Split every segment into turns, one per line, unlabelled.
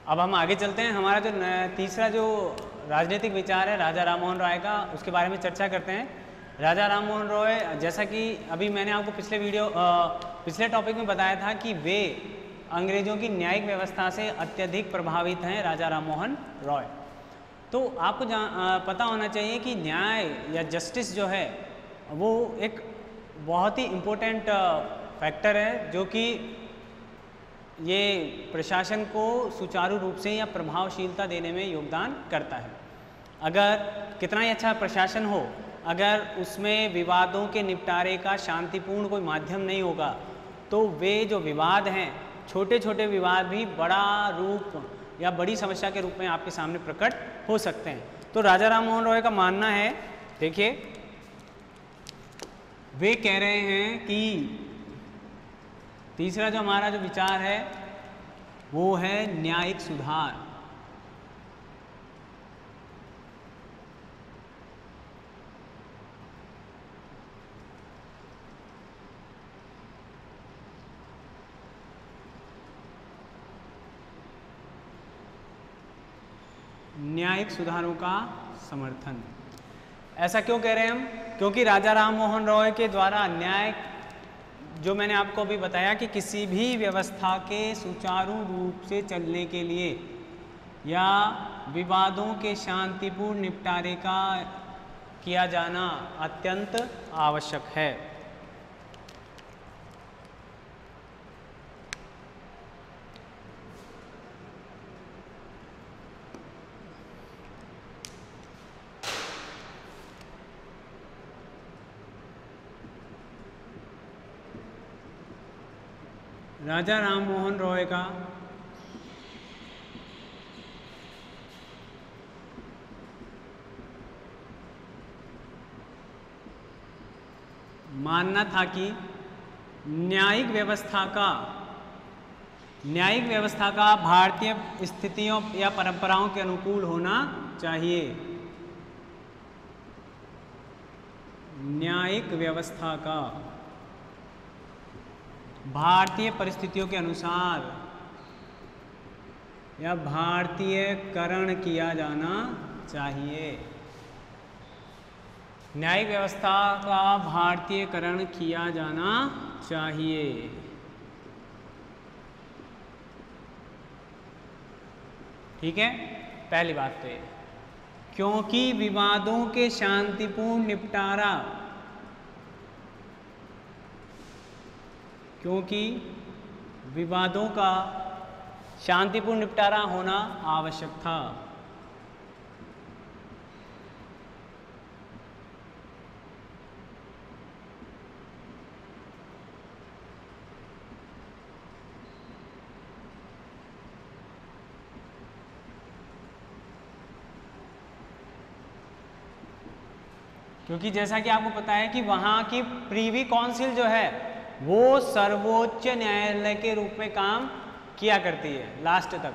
अब हम आगे चलते हैं। हमारा जो तीसरा जो राजनीतिक विचार है राजा राम मोहन राय का, उसके बारे में चर्चा करते हैं। राजा राम मोहन रॉय, जैसा कि अभी मैंने आपको पिछले टॉपिक में बताया था कि वे अंग्रेज़ों की न्यायिक व्यवस्था से अत्यधिक प्रभावित हैं, राजा राम मोहन रॉय। तो आपको पता होना चाहिए कि न्याय या जस्टिस जो है वो एक बहुत ही इम्पोर्टेंट फैक्टर है, जो कि ये प्रशासन को सुचारू रूप से या प्रभावशीलता देने में योगदान करता है। अगर कितना ही अच्छा प्रशासन हो, अगर उसमें विवादों के निपटारे का शांतिपूर्ण कोई माध्यम नहीं होगा, तो वे जो विवाद हैं, छोटे छोटे विवाद भी बड़ा रूप या बड़ी समस्या के रूप में आपके सामने प्रकट हो सकते हैं। तो राजा राम मोहन रॉय का मानना है, देखिए, वे कह रहे हैं कि तीसरा जो हमारा जो विचार है वो है न्यायिक सुधार। न्यायिक सुधारों का समर्थन। ऐसा क्यों कह रहे हैं हम? क्योंकि राजा राम मोहन रॉय के द्वारा न्याय, जो मैंने आपको अभी बताया कि किसी भी व्यवस्था के सुचारू रूप से चलने के लिए या विवादों के शांतिपूर्ण निपटारे का किया जाना अत्यंत आवश्यक है। राजा राम मोहन रॉय का मानना था कि न्यायिक व्यवस्था का भारतीय स्थितियों या परंपराओं के अनुकूल होना चाहिए। न्यायिक व्यवस्था का भारतीय परिस्थितियों के अनुसार या भारतीयकरण किया जाना चाहिए। न्यायिक व्यवस्था का भारतीयकरण किया जाना चाहिए। ठीक है, पहली बात तो ये, क्योंकि विवादों के शांतिपूर्ण निपटारा, क्योंकि विवादों का शांतिपूर्ण निपटारा होना आवश्यक था। क्योंकि जैसा कि आपको पता है कि वहाँ की प्रीवी काउंसिल जो है वो सर्वोच्च न्यायालय के रूप में काम किया करती है लास्ट तक।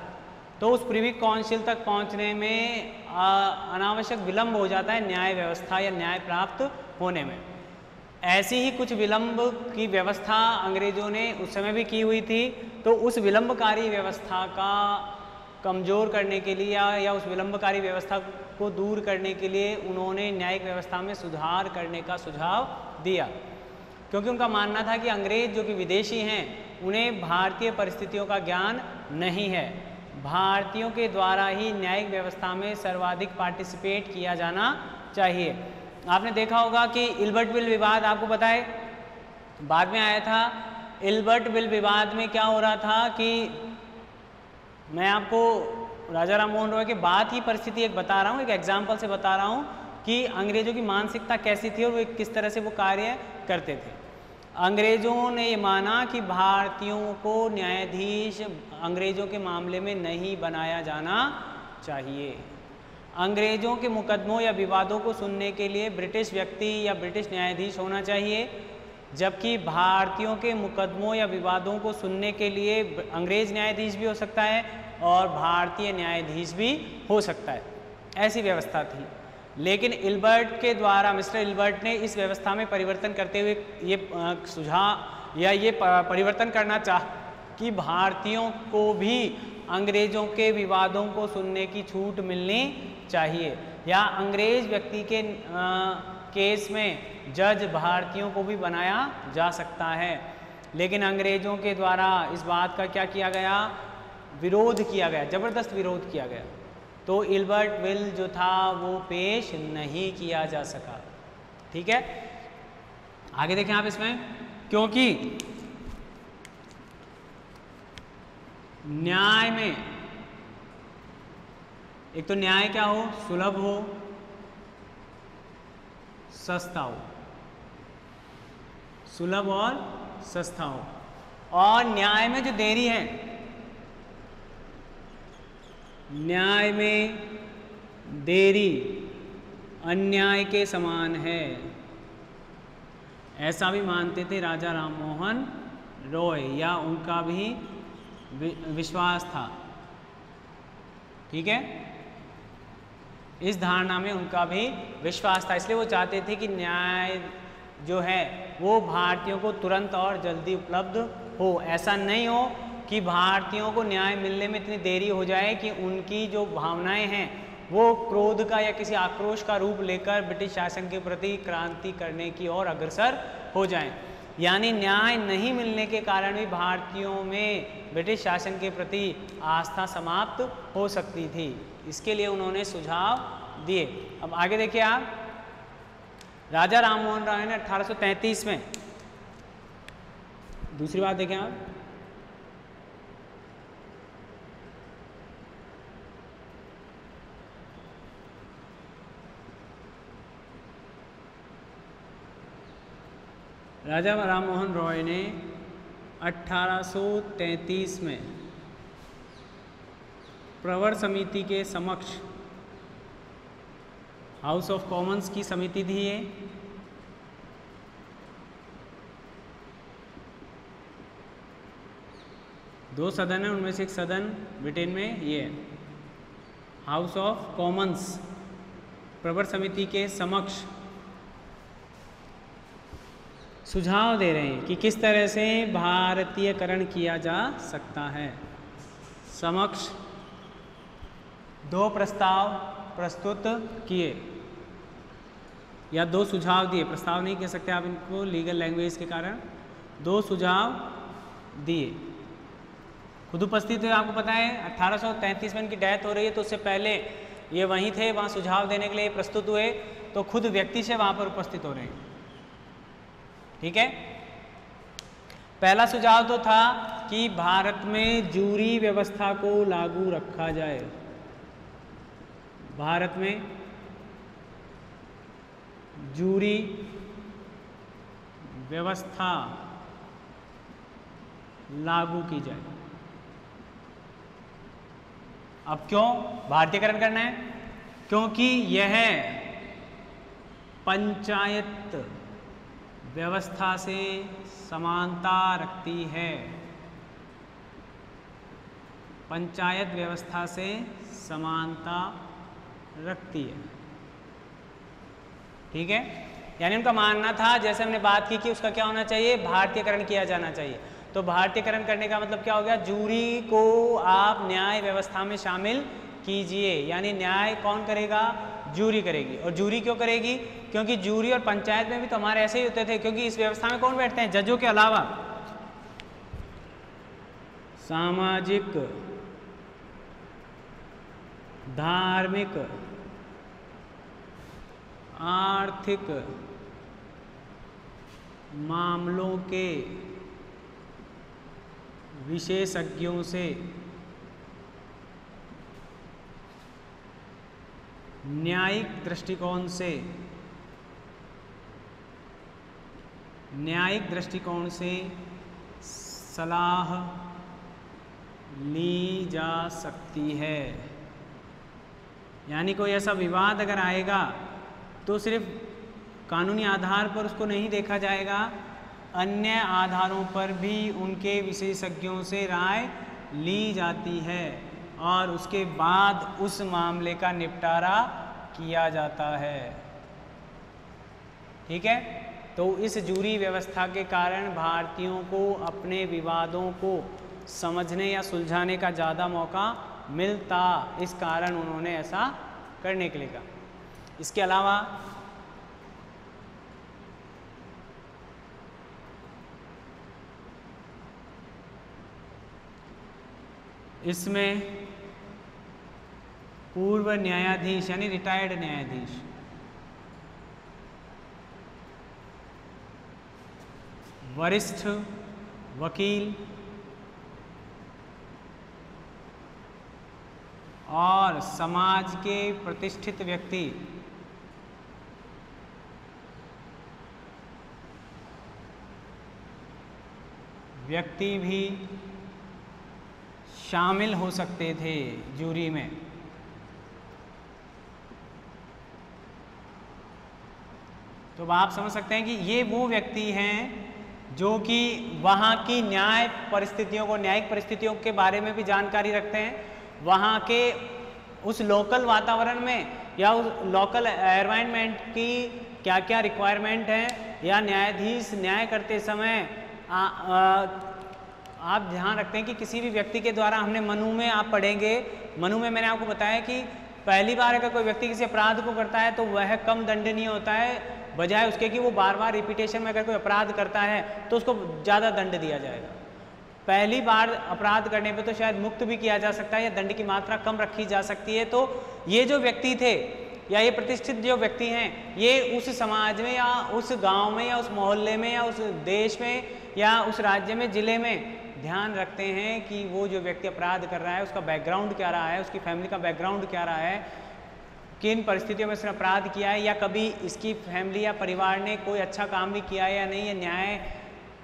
तो उस प्रीवी काउंसिल तक पहुंचने में अनावश्यक विलंब हो जाता है न्याय व्यवस्था या न्याय प्राप्त होने में। ऐसी ही कुछ विलंब की व्यवस्था अंग्रेजों ने उस समय भी की हुई थी। तो उस विलंबकारी व्यवस्था का कमज़ोर करने के लिए या उस विलंबकारी व्यवस्था को दूर करने के लिए उन्होंने न्यायिक व्यवस्था में सुधार करने का सुझाव दिया, क्योंकि उनका मानना था कि अंग्रेज जो कि विदेशी हैं, उन्हें भारतीय परिस्थितियों का ज्ञान नहीं है। भारतीयों के द्वारा ही न्यायिक व्यवस्था में सर्वाधिक पार्टिसिपेट किया जाना चाहिए। आपने देखा होगा कि इल्बर्ट बिल विवाद, आपको पता है, बाद में आया था। इल्बर्ट बिल विवाद में क्या हो रहा था कि मैं आपको राजा राम मोहन रॉय के बाद की परिस्थिति एक बता रहा हूँ, एक एग्जाम्पल से बता रहा हूँ कि अंग्रेजों की मानसिकता कैसी थी और वो किस तरह से वो कार्य करते थे। अंग्रेजों ने ये माना कि भारतीयों को न्यायाधीश अंग्रेजों के मामले में नहीं बनाया जाना चाहिए। अंग्रेजों के मुकदमों या विवादों को सुनने के लिए ब्रिटिश व्यक्ति या ब्रिटिश न्यायाधीश होना चाहिए, जबकि भारतीयों के मुकदमों या विवादों को सुनने के लिए अंग्रेज न्यायाधीश भी हो सकता है और भारतीय न्यायाधीश भी हो सकता है। ऐसी व्यवस्था थी। लेकिन इल्बर्ट के द्वारा, मिस्टर इल्बर्ट ने इस व्यवस्था में परिवर्तन करते हुए ये सुझाव या ये परिवर्तन करना चाह कि भारतीयों को भी अंग्रेजों के विवादों को सुनने की छूट मिलनी चाहिए, या अंग्रेज व्यक्ति के केस में जज भारतीयों को भी बनाया जा सकता है। लेकिन अंग्रेजों के द्वारा इस बात का क्या किया गया, विरोध किया गया, जबरदस्त विरोध किया गया, तो इल्बर्ट विल जो था वो पेश नहीं किया जा सका। ठीक है, आगे देखें आप इसमें, क्योंकि न्याय में एक तो न्याय क्या हो, सुलभ हो, सस्ता हो, सुलभ और सस्ता हो, और न्याय में जो देरी है, न्याय में देरी अन्याय के समान है, ऐसा भी मानते थे राजा राममोहन रॉय, या उनका भी विश्वास था। ठीक है, इस धारणा में उनका भी विश्वास था, इसलिए वो चाहते थे कि न्याय जो है वो भारतीयों को तुरंत और जल्दी उपलब्ध हो। ऐसा नहीं हो कि भारतीयों को न्याय मिलने में इतनी देरी हो जाए कि उनकी जो भावनाएं हैं वो क्रोध का या किसी आक्रोश का रूप लेकर ब्रिटिश शासन के प्रति क्रांति करने की ओर अग्रसर हो जाएं। यानी न्याय नहीं मिलने के कारण भी भारतीयों में ब्रिटिश शासन के प्रति आस्था समाप्त हो सकती थी, इसके लिए उन्होंने सुझाव दिए। अब आगे देखिए आप, राजा राममोहन राय ने 1833 में, दूसरी बात देखें आप, राजा राममोहन रॉय ने 1833 में प्रवर समिति के समक्ष, हाउस ऑफ कॉमन्स की समिति थी ये, दो सदन है, उनमें से एक सदन ब्रिटेन में ये है, हाउस ऑफ कॉमन्स, प्रवर समिति के समक्ष सुझाव दे रहे हैं कि किस तरह से भारतीयकरण किया जा सकता है। समक्ष दो प्रस्ताव प्रस्तुत किए, या दो सुझाव दिए, प्रस्ताव नहीं कह सकते आप इनको लीगल लैंग्वेज के कारण, दो सुझाव दिए। खुद उपस्थित थे, आपको पता है 1833 में इनकी डेथ हो रही है, तो उससे पहले ये वहीं थे, वहाँ सुझाव देने के लिए प्रस्तुत हुए, तो खुद व्यक्ति से वहाँ पर उपस्थित हो रहे हैं। ठीक है, पहला सुझाव तो था कि भारत में जूरी व्यवस्था को लागू रखा जाए, भारत में जूरी व्यवस्था लागू की जाए। अब क्यों भारतीयकरण करना है? क्योंकि यह पंचायत व्यवस्था से समानता रखती है, पंचायत व्यवस्था से समानता रखती है। ठीक है, यानी उनका मानना था, जैसे हमने बात की कि उसका क्या होना चाहिए, भारतीयकरण किया जाना चाहिए। तो भारतीयकरण करने का मतलब क्या हो गया, जूरी को आप न्याय व्यवस्था में शामिल कीजिए, यानी न्याय कौन करेगा, जूरी करेगी। और जूरी क्यों करेगी, क्योंकि जूरी और पंचायत में भी तो हमारे ऐसे ही होते थे, क्योंकि इस व्यवस्था में कौन बैठते हैं, जजों के अलावा सामाजिक, धार्मिक, आर्थिक मामलों के विशेषज्ञों से न्यायिक दृष्टिकोण से सलाह ली जा सकती है। यानी कोई ऐसा विवाद अगर आएगा तो सिर्फ कानूनी आधार पर उसको नहीं देखा जाएगा, अन्य आधारों पर भी उनके विशेषज्ञों से राय ली जाती है और उसके बाद उस मामले का निपटारा किया जाता है। ठीक है, तो इस जूरी व्यवस्था के कारण भारतीयों को अपने विवादों को समझने या सुलझाने का ज़्यादा मौका मिलता, इस कारण उन्होंने ऐसा करने के लिए कहा। इसके अलावा इसमें पूर्व न्यायाधीश यानी रिटायर्ड न्यायाधीश, वरिष्ठ वकील और समाज के प्रतिष्ठित व्यक्ति भी शामिल हो सकते थे जूरी में। तो आप समझ सकते हैं कि ये वो व्यक्ति हैं जो कि वहाँ की न्यायिक परिस्थितियों के बारे में भी जानकारी रखते हैं, वहाँ के उस लोकल वातावरण में या उस लोकल एनवायरनमेंट की क्या क्या रिक्वायरमेंट है, या न्यायाधीश न्याय करते समय आप ध्यान रखते हैं कि किसी भी व्यक्ति के द्वारा, हमने मनु में आप पढ़ेंगे, मनु में मैंने आपको बताया कि पहली बार अगर कोई व्यक्ति किसी अपराध को करता है तो वह कम दंडनीय होता है, बजाय उसके कि वो बार बार रिपीटेशन में अगर कोई अपराध करता है तो उसको ज़्यादा दंड दिया जाएगा। पहली बार अपराध करने पे तो शायद मुक्त भी किया जा सकता है या दंड की मात्रा कम रखी जा सकती है। तो ये जो व्यक्ति थे या ये प्रतिष्ठित जो व्यक्ति हैं, ये उस समाज में या उस गांव में या उस मोहल्ले में या उस देश में या उस राज्य में, जिले में ध्यान रखते हैं कि वो जो व्यक्ति अपराध कर रहा है उसका बैकग्राउंड क्या रहा है, उसकी फैमिली का बैकग्राउंड क्या रहा है, किन परिस्थितियों में उसने अपराध किया है, या कभी इसकी फैमिली या परिवार ने कोई अच्छा काम भी किया है या नहीं, या न्याय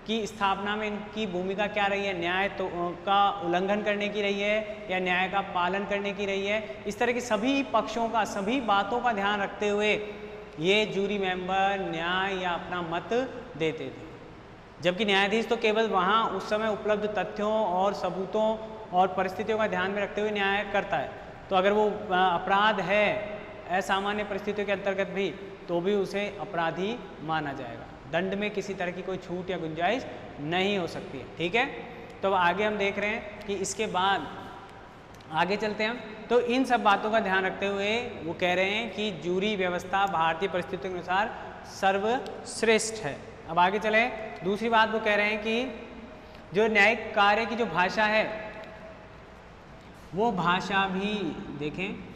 की स्थापना में इनकी भूमिका क्या रही है, न्याय तो का उल्लंघन करने की रही है या न्याय का पालन करने की रही है। इस तरह की सभी पक्षों का, सभी बातों का ध्यान रखते हुए ये जूरी मेंबर न्याय या अपना मत देते थे। जबकि न्यायाधीश तो केवल वहाँ उस समय उपलब्ध तथ्यों और सबूतों और परिस्थितियों का ध्यान में रखते हुए न्याय करता है। तो अगर वो अपराध है असामान्य परिस्थितियों के अंतर्गत भी, तो भी उसे अपराधी माना जाएगा। दंड में किसी तरह की कोई छूट या गुंजाइश नहीं हो सकती है। ठीक है, तो अब आगे हम देख रहे हैं कि इसके बाद आगे चलते हैं हम। तो इन सब बातों का ध्यान रखते हुए वो कह रहे हैं कि जूरी व्यवस्था भारतीय परिस्थितियों के अनुसार सर्वश्रेष्ठ है। अब आगे चले, दूसरी बात वो कह रहे हैं कि जो न्यायिक कार्य की जो भाषा है वो भाषा भी देखें,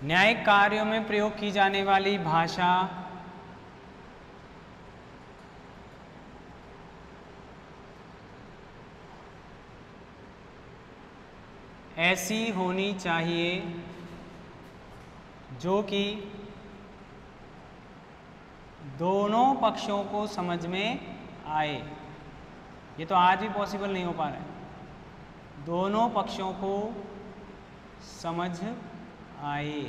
न्यायिक कार्यों में प्रयोग की जाने वाली भाषा ऐसी होनी चाहिए जो कि दोनों पक्षों को समझ में आए। ये तो आज भी पॉसिबल नहीं हो पा रहा है। दोनों पक्षों को समझ आए।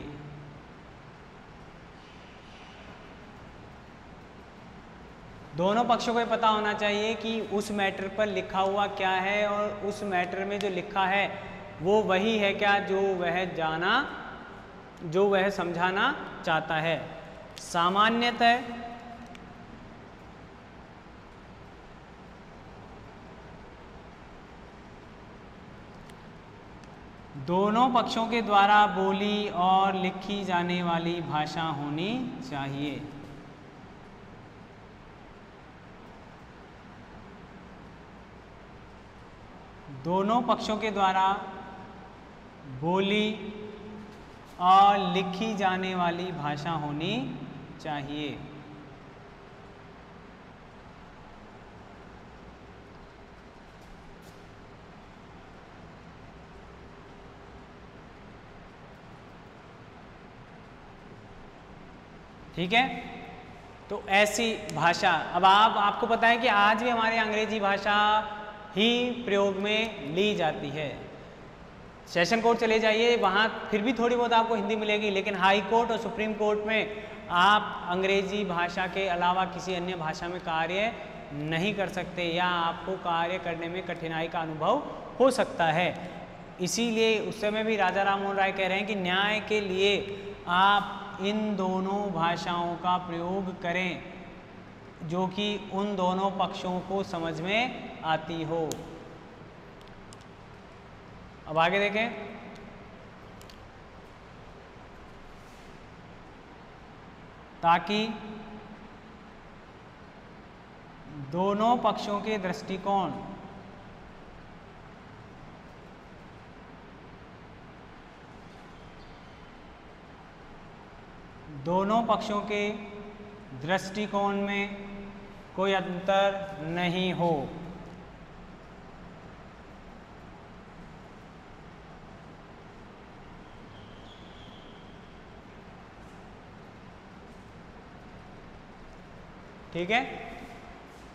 दोनों पक्षों को ये पता होना चाहिए कि उस मैटर पर लिखा हुआ क्या है और उस मैटर में जो लिखा है वो वही है क्या जो वह समझाना चाहता है। सामान्यतः दोनों पक्षों के द्वारा बोली और लिखी जाने वाली भाषा होनी चाहिए। दोनों पक्षों के द्वारा बोली और लिखी जाने वाली भाषा होनी चाहिए। ठीक है, तो ऐसी भाषा, अब आपको पता है कि आज भी हमारे अंग्रेजी भाषा ही प्रयोग में ली जाती है। सेशन कोर्ट चले जाइए, वहाँ फिर भी थोड़ी बहुत आपको हिंदी मिलेगी, लेकिन हाई कोर्ट और सुप्रीम कोर्ट में आप अंग्रेजी भाषा के अलावा किसी अन्य भाषा में कार्य नहीं कर सकते, या आपको कार्य करने में कठिनाई का अनुभव हो सकता है। इसीलिए उस समय भी राजा राम मोहन राय कह रहे हैं कि न्याय के लिए आप इन दोनों भाषाओं का प्रयोग करें जो कि उन दोनों पक्षों को समझ में आती हो। अब आगे देखें, ताकि दोनों पक्षों के दृष्टिकोण में कोई अंतर नहीं हो। ठीक है,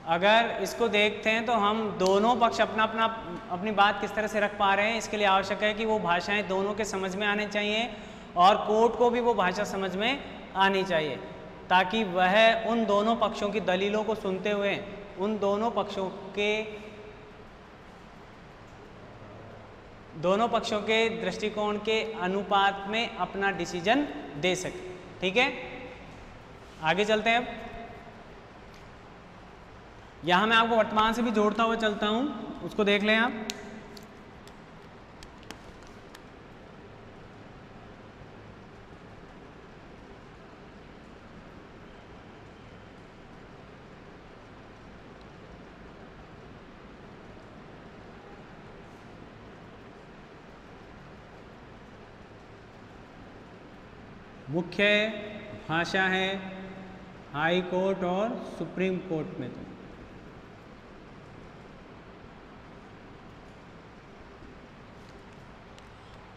अगर इसको देखते हैं तो हम दोनों पक्ष अपनी बात किस तरह से रख पा रहे हैं, इसके लिए आवश्यक है कि वो भाषाएं दोनों के समझ में आने चाहिए और कोर्ट को भी वो भाषा समझ में आनी चाहिए, ताकि वह उन दोनों पक्षों की दलीलों को सुनते हुए उन दोनों पक्षों के दृष्टिकोण के अनुपात में अपना डिसीजन दे सके। ठीक है, आगे चलते हैं। अब यहाँ मैं आपको वर्तमान से भी जोड़ता हुआ चलता हूँ, उसको देख लें आप। मुख्य भाषा है हाई कोर्ट और सुप्रीम कोर्ट में।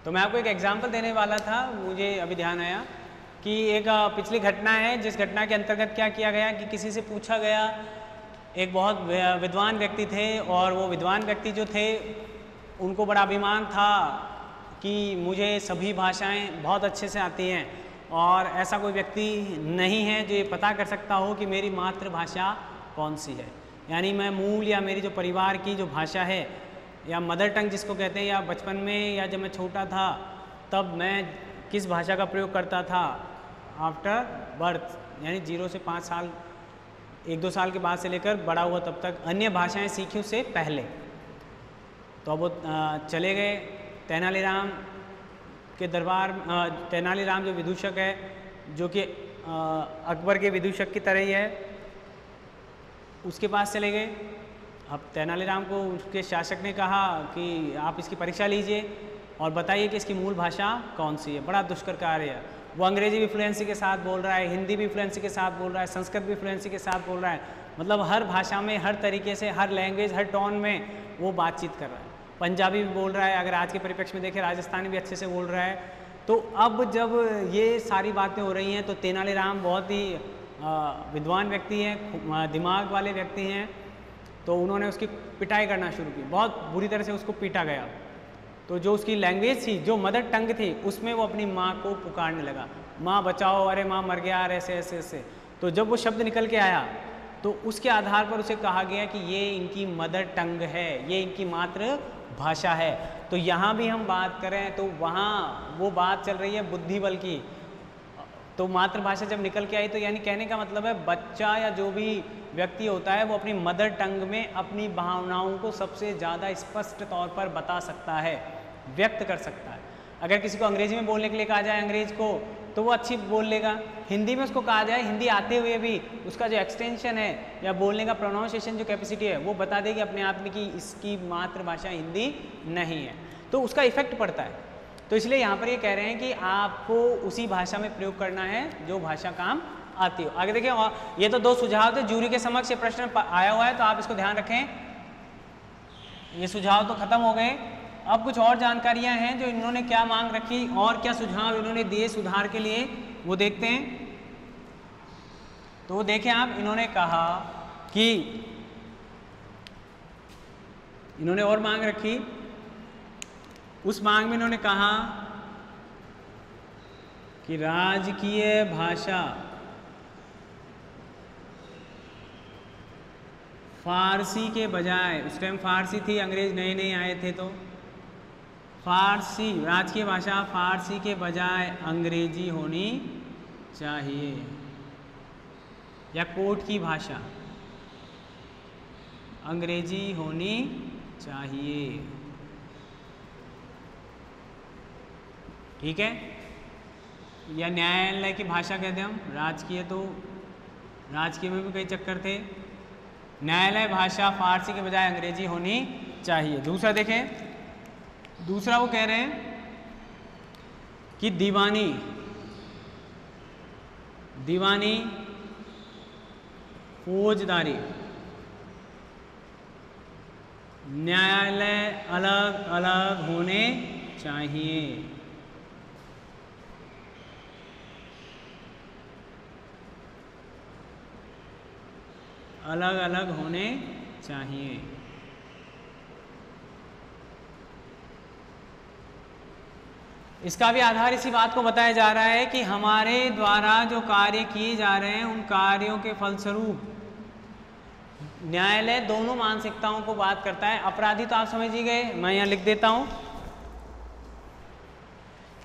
तो मैं आपको एक एग्जांपल देने वाला था, मुझे अभी ध्यान आया कि एक पिछली घटना है, जिस घटना के अंतर्गत क्या किया गया कि किसी से पूछा गया, एक बहुत विद्वान व्यक्ति थे और वो विद्वान व्यक्ति जो थे उनको बड़ा अभिमान था कि मुझे सभी भाषाएं बहुत अच्छे से आती हैं और ऐसा कोई व्यक्ति नहीं है जो ये पता कर सकता हो कि मेरी मातृभाषा कौन सी है, यानी मैं मूल या मेरी जो परिवार की जो भाषा है या मदर टंग जिसको कहते हैं, या बचपन में या जब मैं छोटा था तब मैं किस भाषा का प्रयोग करता था आफ्टर बर्थ, यानी 0 से 5 साल, 1-2 साल के बाद से लेकर बड़ा हुआ तब तक अन्य भाषाएं सीखी उससे पहले। तो अब वो चले गए तेनालीराम के दरबार। तेनालीराम जो विदूषक है, जो कि अकबर के विदूषक की तरह ही है, उसके पास चले गए। अब तेनालीराम को उसके शासक ने कहा कि आप इसकी परीक्षा लीजिए और बताइए कि इसकी मूल भाषा कौन सी है। बड़ा दुष्कर कार्य है, वो अंग्रेजी भी फ्लुएंसी के साथ बोल रहा है, हिंदी भी फ्लुएंसी के साथ बोल रहा है, संस्कृत भी फ्लुएंसी के साथ बोल रहा है, मतलब हर भाषा में, हर तरीके से, हर लैंग्वेज, हर टोन में वो बातचीत कर रहा है। पंजाबी भी बोल रहा है, अगर आज के परिप्रेक्ष्य में देखें राजस्थानी भी अच्छे से बोल रहा है। तो अब जब ये सारी बातें हो रही हैं तो तेनालीराम बहुत ही विद्वान व्यक्ति हैं, दिमाग वाले व्यक्ति हैं, तो उन्होंने उसकी पिटाई करना शुरू की, बहुत बुरी तरह से उसको पीटा गया। तो जो उसकी लैंग्वेज थी, जो मदर टंग थी, उसमें वो अपनी माँ को पुकारने लगा, माँ बचाओ, अरे माँ मर गया, अरे ऐसे ऐसे ऐसे। तो जब वो शब्द निकल के आया तो उसके आधार पर उसे कहा गया कि ये इनकी मदर टंग है, ये इनकी मातृभाषा है। तो यहाँ भी हम बात करें तो वहाँ वो बात चल रही है बुद्धि बल की। तो मातृभाषा जब निकल के आई तो यानी कहने का मतलब है बच्चा या जो भी व्यक्ति होता है वो अपनी मदर टंग में अपनी भावनाओं को सबसे ज़्यादा स्पष्ट तौर पर बता सकता है, व्यक्त कर सकता है। अगर किसी को अंग्रेजी में बोलने के लिए कहा जाए अंग्रेज को तो वो अच्छी बोल लेगा, हिंदी में उसको कहा जाए, हिंदी आते हुए भी उसका जो एक्सटेंशन है या बोलने का प्रोनाउंसिएशन जो कैपेसिटी है वो बता देगी अपने आप में कि इसकी मातृभाषा हिंदी नहीं है, तो उसका इफेक्ट पड़ता है। तो इसलिए यहाँ पर ये कह रहे हैं कि आपको उसी भाषा में प्रयोग करना है जो भाषा काम आती हो। आगे देखिए, ये तो 2 सुझाव थे, जूरी के समक्ष ये प्रश्न आया हुआ है तो आप इसको ध्यान रखें। ये सुझाव तो खत्म हो गए, अब कुछ और जानकारियां हैं जो इन्होंने क्या मांग रखी और क्या सुझाव इन्होंने दिए सुधार के लिए, वो देखते हैं। तो वो देखें आप, इन्होंने कहा कि इन्होंने और मांग रखी उस मांग में इन्होंने कहा कि राजकीय भाषा फारसी के बजाय, उस टाइम फारसी थी, अंग्रेज नए नए आए थे, तो फारसी, राजकीय भाषा फारसी के बजाय अंग्रेजी होनी चाहिए, या कोर्ट की भाषा अंग्रेजी होनी चाहिए। ठीक है, या न्यायालय की भाषा कहते हैं हम, राजकीय, तो राजकीय में भी कई चक्कर थे। न्यायालय भाषा फारसी के बजाय अंग्रेजी होनी चाहिए। दूसरा देखें, दूसरा वो कह रहे हैं कि दीवानी, दीवानी फौजदारी न्यायालय अलग अलग होने चाहिए। अलग अलग होने चाहिए। इसका भी आधार इसी बात को बताया जा रहा है कि हमारे द्वारा जो कार्य किए जा रहे हैं उन कार्यों के फलस्वरूप न्यायालय दोनों मानसिकताओं को बात करता है। अपराधी तो आप समझ ही गए, मैं यहाँ लिख देता हूं।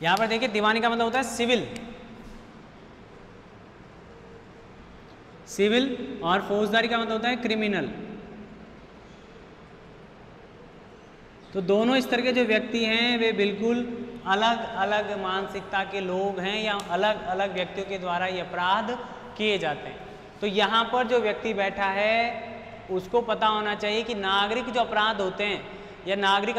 यहां पर देखिए, दीवानी का मतलब होता है सिविल, सिविल, और फौजदारी का मतलब होता है क्रिमिनल। तो दोनों स्तर के जो व्यक्ति हैं वे बिल्कुल अलग अलग मानसिकता के लोग हैं, या अलग अलग व्यक्तियों के द्वारा ये अपराध किए जाते हैं। तो यहाँ पर जो व्यक्ति बैठा है उसको पता होना चाहिए कि नागरिक जो अपराध होते हैं, या नागरिक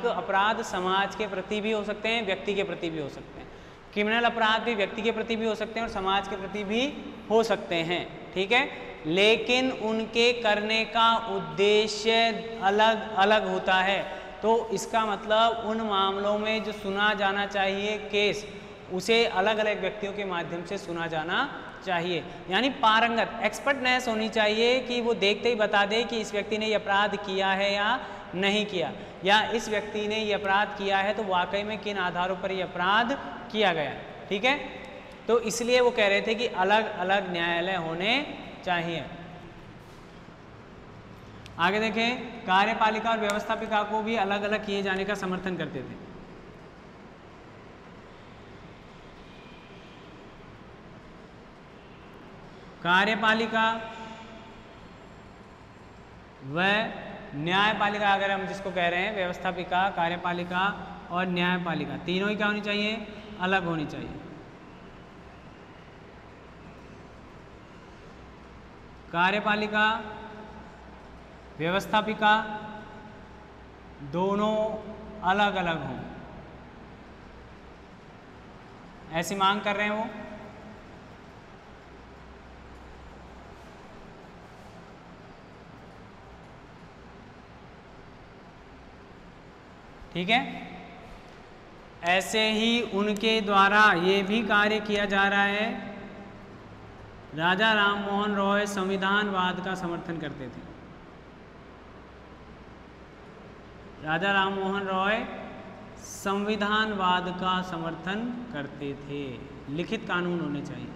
अपराध समाज के प्रति भी हो सकते हैं, व्यक्ति के प्रति भी हो सकते हैं। क्रिमिनल अपराध भी व्यक्ति के प्रति भी हो सकते हैं और समाज के प्रति भी हो सकते हैं। ठीक है, लेकिन उनके करने का उद्देश्य अलग अलग होता है। तो इसका मतलब उन मामलों में जो सुना जाना चाहिए केस, उसे अलग अलग व्यक्तियों के माध्यम से सुना जाना चाहिए। यानी पारंगत, एक्सपर्टनेस होनी चाहिए कि वो देखते ही बता दे कि इस व्यक्ति ने ये अपराध किया है या नहीं किया, या इस व्यक्ति ने ये अपराध किया है तो वाकई में किन आधारों पर ये अपराध किया गया। ठीक है, तो इसलिए वो कह रहे थे कि अलग अलग न्यायालय होने चाहिए। आगे देखें, कार्यपालिका और व्यवस्थापिका को भी अलग अलग किए जाने का समर्थन करते थे। कार्यपालिका व न्यायपालिका, अगर हम जिसको कह रहे हैं व्यवस्थापिका, कार्यपालिका और न्यायपालिका, तीनों ही क्या होनी चाहिए? अलग होनी चाहिए। कार्यपालिका, व्यवस्थापिका दोनों अलग अलग हों, ऐसी मांग कर रहे हैं वो। ठीक है, ऐसे ही उनके द्वारा ये भी कार्य किया जा रहा है। राजा राम मोहन रॉय संविधानवाद का समर्थन करते थे। राजा राम मोहन रॉय संविधानवाद का समर्थन करते थे। लिखित कानून होने चाहिए,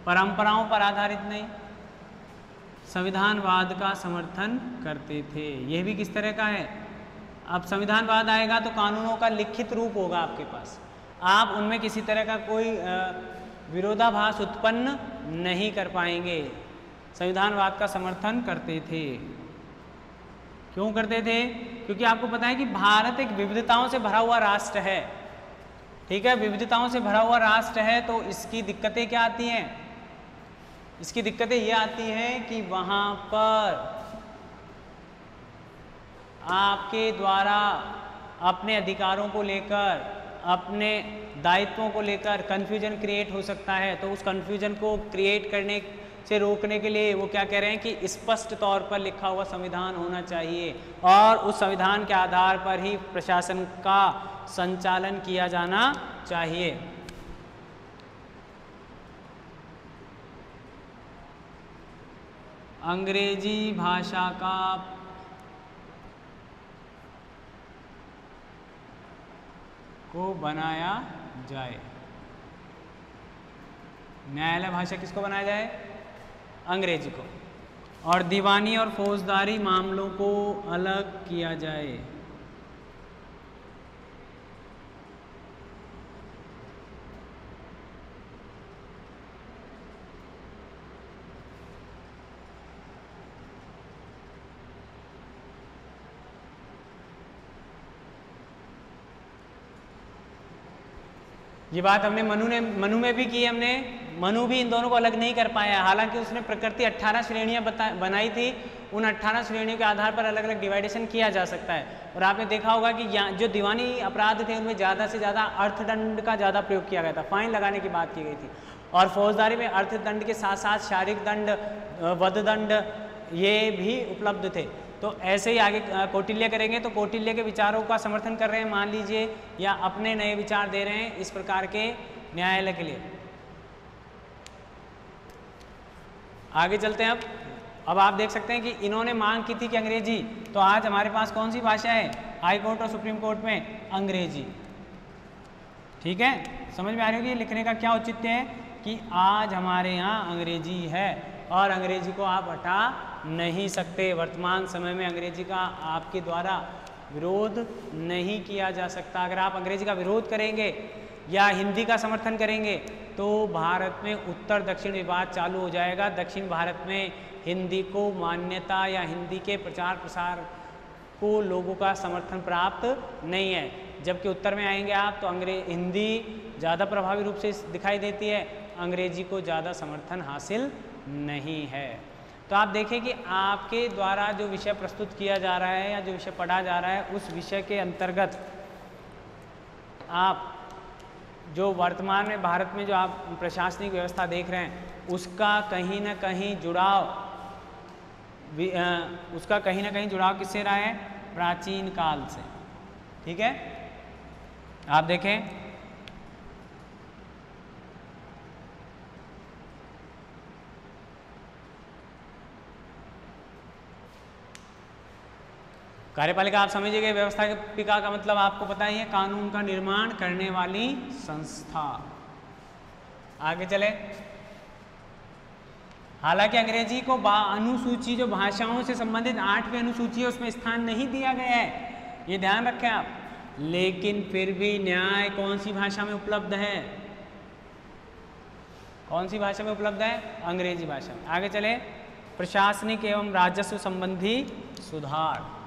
परंपराओं पर आधारित नहीं, संविधानवाद का समर्थन करते थे। यह भी किस तरह का है? अब संविधानवाद आएगा तो कानूनों का लिखित रूप होगा आपके पास, आप उनमें किसी तरह का कोई विरोधाभास उत्पन्न नहीं कर पाएंगे। संविधानवाद का समर्थन करते थे। क्यों करते थे? क्योंकि आपको पता है कि भारत एक विविधताओं से भरा हुआ राष्ट्र है। ठीक है, विविधताओं से भरा हुआ राष्ट्र है, तो इसकी दिक्कतें क्या आती हैं? इसकी दिक्कतें ये आती हैं कि वहाँ पर आपके द्वारा अपने अधिकारों को लेकर, अपने दायित्वों को लेकर कन्फ्यूजन क्रिएट हो सकता है। तो उस कन्फ्यूजन को क्रिएट करने से रोकने के लिए वो क्या कह रहे हैं कि स्पष्ट तौर पर लिखा हुआ संविधान होना चाहिए, और उस संविधान के आधार पर ही प्रशासन का संचालन किया जाना चाहिए। अंग्रेजी भाषा का को बनाया जाए। न्यायालय भाषा किसको बनाया जाए? अंग्रेजी को। और दीवानी और फौजदारी मामलों को अलग किया जाए। ये बात हमने मनु में भी की हमने। मनु भी इन दोनों को अलग नहीं कर पाया, हालांकि उसने प्रकृति 18 श्रेणियां बनाई थी। उन 18 श्रेणियों के आधार पर अलग अलग डिवाइडेशन किया जा सकता है। और आपने देखा होगा कि जो दीवानी अपराध थे उनमें ज़्यादा से ज़्यादा अर्थदंड का ज़्यादा प्रयोग किया गया था, फाइन लगाने की बात की गई थी। और फौजदारी में अर्थदंड के साथ साथ शारीरिक दंड, वध दंड ये भी उपलब्ध थे। तो ऐसे ही आगे कौटिल्य करेंगे तो कौटिल्य के विचारों का समर्थन कर रहे हैं मान लीजिए, या अपने नए विचार दे रहे हैं इस प्रकार के न्यायालय के लिए। आगे चलते हैं। अब आप देख सकते हैं कि इन्होंने मांग की थी कि अंग्रेजी, तो आज हमारे पास कौन सी भाषा है हाई कोर्ट और सुप्रीम कोर्ट में? अंग्रेजी। ठीक है, समझ में आ रही होगी लिखने का क्या औचित्य है कि आज हमारे यहाँ अंग्रेजी है और अंग्रेजी को आप हटा नहीं सकते। वर्तमान समय में अंग्रेजी का आपके द्वारा विरोध नहीं किया जा सकता। अगर आप अंग्रेजी का विरोध करेंगे या हिंदी का समर्थन करेंगे तो भारत में उत्तर दक्षिण विवाद चालू हो जाएगा। दक्षिण भारत में हिंदी को मान्यता या हिंदी के प्रचार प्रसार को लोगों का समर्थन प्राप्त नहीं है, जबकि उत्तर में आएंगे आप तो हिंदी ज़्यादा प्रभावी रूप से दिखाई देती है, अंग्रेजी को ज़्यादा समर्थन हासिल नहीं है। तो आप देखें कि आपके द्वारा जो विषय प्रस्तुत किया जा रहा है या जो विषय पढ़ा जा रहा है उस विषय के अंतर्गत आप जो वर्तमान में भारत में जो आप प्रशासनिक व्यवस्था देख रहे हैं उसका कहीं ना कहीं जुड़ाव किससे रहा है? प्राचीन काल से। ठीक है, आप देखें कार्यपालिका आप समझिएगा, व्यवस्थापिका का मतलब आपको पता ही है, कानून का निर्माण करने वाली संस्था। आगे चले। हालांकि अंग्रेजी को अनुसूची जो भाषाओं से संबंधित 8वीं अनुसूची है उसमें स्थान नहीं दिया गया है, ये ध्यान रखें आप, लेकिन फिर भी न्याय कौन सी भाषा में उपलब्ध है? कौन सी भाषा में उपलब्ध है? अंग्रेजी भाषा में। आगे चले। प्रशासनिक एवं राजस्व संबंधी सुधार।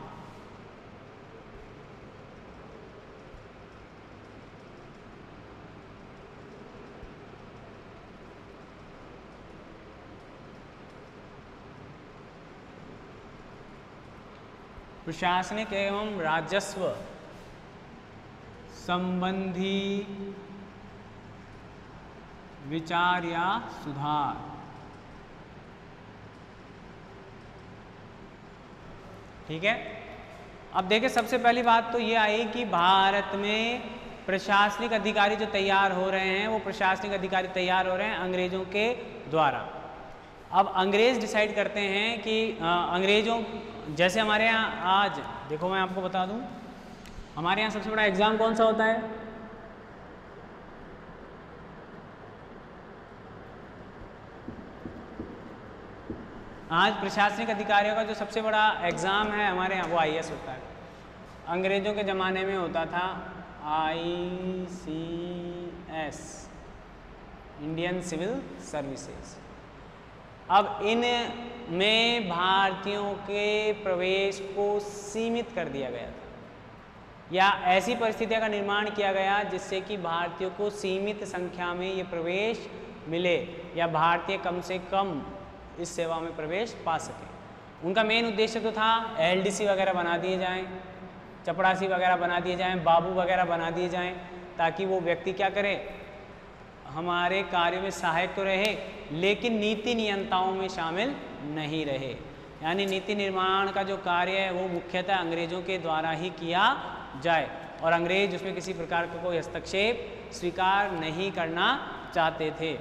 प्रशासनिक एवं राजस्व संबंधी विचार या सुधार। ठीक है, अब देखिए सबसे पहली बात तो ये आई कि भारत में प्रशासनिक अधिकारी जो तैयार हो रहे हैं वो प्रशासनिक अधिकारी तैयार हो रहे हैं अंग्रेजों के द्वारा। अब अंग्रेज डिसाइड करते हैं कि अंग्रेजों, जैसे हमारे यहाँ आज देखो मैं आपको बता दूं, हमारे यहाँ सबसे बड़ा एग्जाम कौन सा होता है? आज प्रशासनिक अधिकारियों का जो सबसे बड़ा एग्जाम है हमारे यहाँ वो IAS होता है। अंग्रेजों के ज़माने में होता था ICS, इंडियन सिविल सर्विसेज। अब इन में भारतीयों के प्रवेश को सीमित कर दिया गया था, या ऐसी परिस्थितियों का निर्माण किया गया जिससे कि भारतीयों को सीमित संख्या में ये प्रवेश मिले, या भारतीय कम से कम इस सेवा में प्रवेश पा सके। उनका मेन उद्देश्य तो था LDC वगैरह बना दिए जाएं, चपड़ासी वगैरह बना दिए जाएं, बाबू वगैरह बना दिए जाएं, ताकि वो व्यक्ति क्या करे, हमारे कार्य में सहायक तो रहे लेकिन नीति नियंताओं में शामिल नहीं रहे। यानी नीति निर्माण का जो कार्य है वो मुख्यतः अंग्रेजों के द्वारा ही किया जाए, और अंग्रेज उसमें किसी प्रकार का कोई हस्तक्षेप स्वीकार नहीं करना चाहते थे।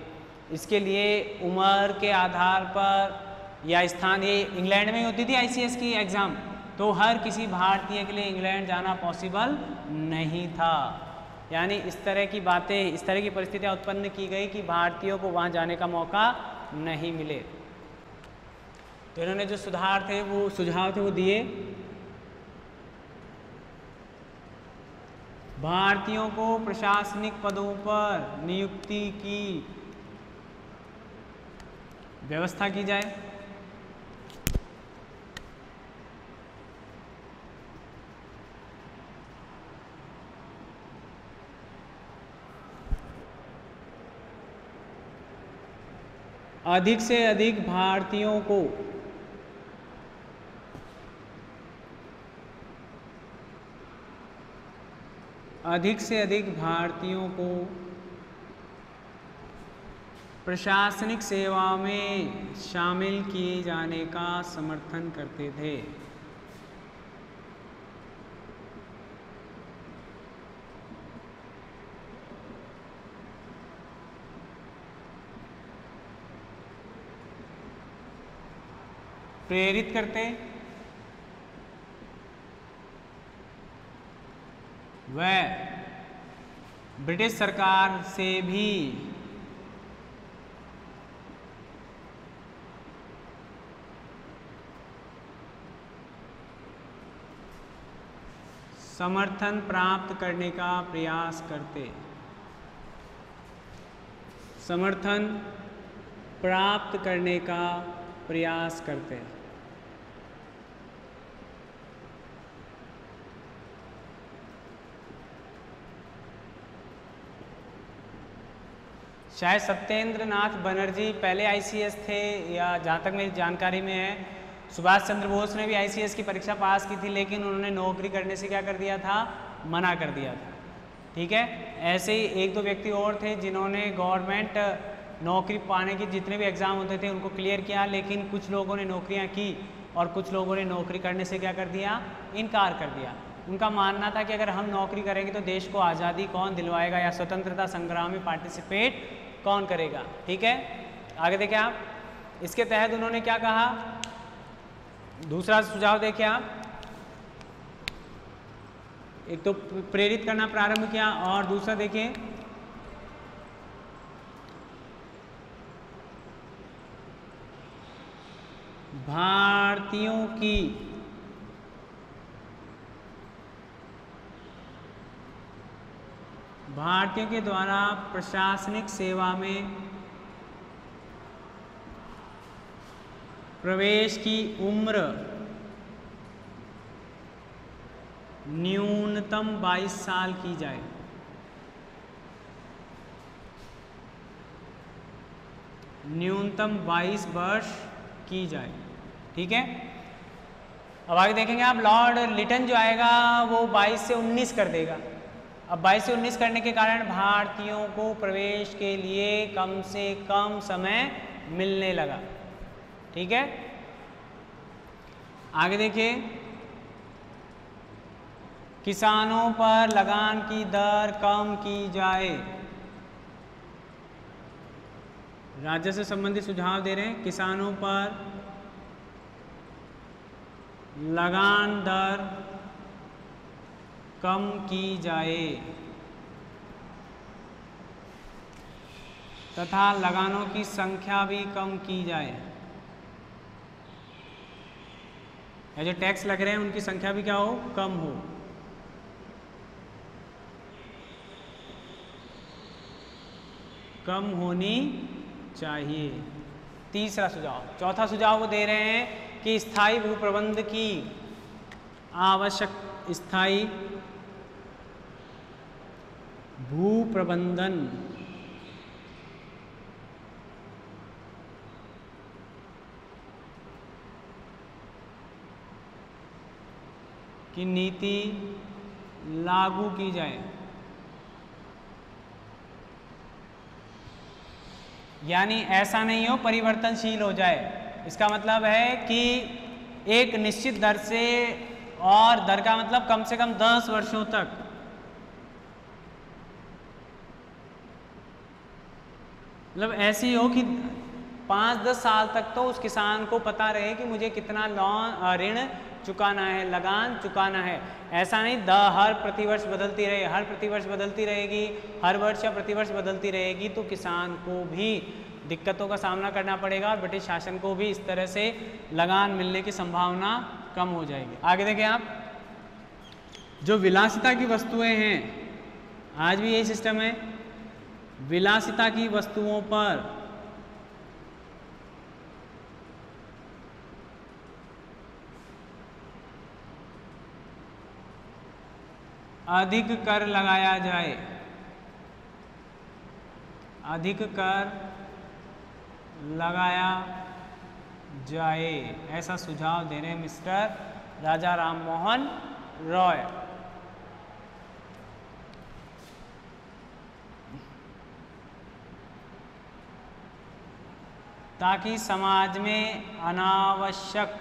इसके लिए उम्र के आधार पर या स्थान, ये इंग्लैंड में होती थी ICS की एग्ज़ाम, तो हर किसी भारतीय के लिए इंग्लैंड जाना पॉसिबल नहीं था। यानी इस तरह की बातें, इस तरह की परिस्थितियां उत्पन्न की गई कि भारतीयों को वहां जाने का मौका नहीं मिले। तो इन्होंने जो सुधार थे, वो सुझाव थे, वो दिए। भारतीयों को प्रशासनिक पदों पर नियुक्ति की व्यवस्था की जाए। अधिक से अधिक भारतीयों को प्रशासनिक सेवा में शामिल किए जाने का समर्थन करते थे। प्रेरित करते, वह ब्रिटिश सरकार से भी समर्थन प्राप्त करने का प्रयास करते। समर्थन प्राप्त करने का प्रयास करते। शायद सत्येंद्र नाथ बनर्जी पहले आईसीएस थे, या जहाँ तक मेरी जानकारी में है सुभाष चंद्र बोस ने भी आईसीएस की परीक्षा पास की थी, लेकिन उन्होंने नौकरी करने से क्या कर दिया था, मना कर दिया था। ठीक है, ऐसे ही एक दो व्यक्ति और थे जिन्होंने गवर्नमेंट नौकरी पाने के जितने भी एग्ज़ाम होते थे उनको क्लियर किया, लेकिन कुछ लोगों ने नौकरियां की और कुछ लोगों ने नौकरी करने से क्या कर दिया, इनकार कर दिया। उनका मानना था कि अगर हम नौकरी करेंगे तो देश को आज़ादी कौन दिलवाएगा या स्वतंत्रता संग्राम में पार्टिसिपेट कौन करेगा। ठीक है, आगे देखिए आप, इसके तहत उन्होंने क्या कहा, दूसरा सुझाव देखिए आप, एक तो प्रेरित करना प्रारंभ किया और दूसरा देखिए भारतीयों के द्वारा प्रशासनिक सेवा में प्रवेश की उम्र न्यूनतम 22 साल की जाए। न्यूनतम 22 वर्ष की जाए। ठीक है, अब आगे देखेंगे आप, लॉर्ड लिटन जो आएगा वो 22 से 19 कर देगा। अब 22 से 19 करने के कारण भारतीयों को प्रवेश के लिए कम से कम समय मिलने लगा। ठीक है, आगे देखिए, किसानों पर लगान की दर कम की जाए। राज्य से संबंधित सुझाव दे रहे हैं, किसानों पर लगान दर कम की जाए तथा लगानों की संख्या भी कम की जाए। या जो टैक्स लग रहे हैं उनकी संख्या भी क्या हो, कम हो। कम होनी चाहिए। तीसरा सुझाव, चौथा सुझाव वो दे रहे हैं कि स्थायी भूप्रबंध की आवश्यक, स्थायी भूप्रबंधन की नीति लागू की जाए। यानी ऐसा नहीं हो परिवर्तनशील हो जाए। इसका मतलब है कि एक निश्चित दर से, और दर का मतलब कम से कम 10 वर्षों तक मतलब ऐसी हो कि 5-10 साल तक तो उस किसान को पता रहे कि मुझे कितना ऋण चुकाना है, लगान चुकाना है। ऐसा नहीं हर प्रतिवर्ष बदलती रहे, हर प्रतिवर्ष बदलती रहेगी, हर वर्ष या प्रतिवर्ष बदलती रहेगी तो किसान को भी दिक्कतों का सामना करना पड़ेगा और ब्रिटिश शासन को भी इस तरह से लगान मिलने की संभावना कम हो जाएगी। आगे देखें आप, जो विलासिता की वस्तुएं हैं, आज भी यही सिस्टम है, विलासिता की वस्तुओं पर अधिक कर लगाया जाए, अधिक कर लगाया जाए, ऐसा सुझाव दे रहे हैं मिस्टर राजा राम मोहन रॉय। ताकि समाज में अनावश्यक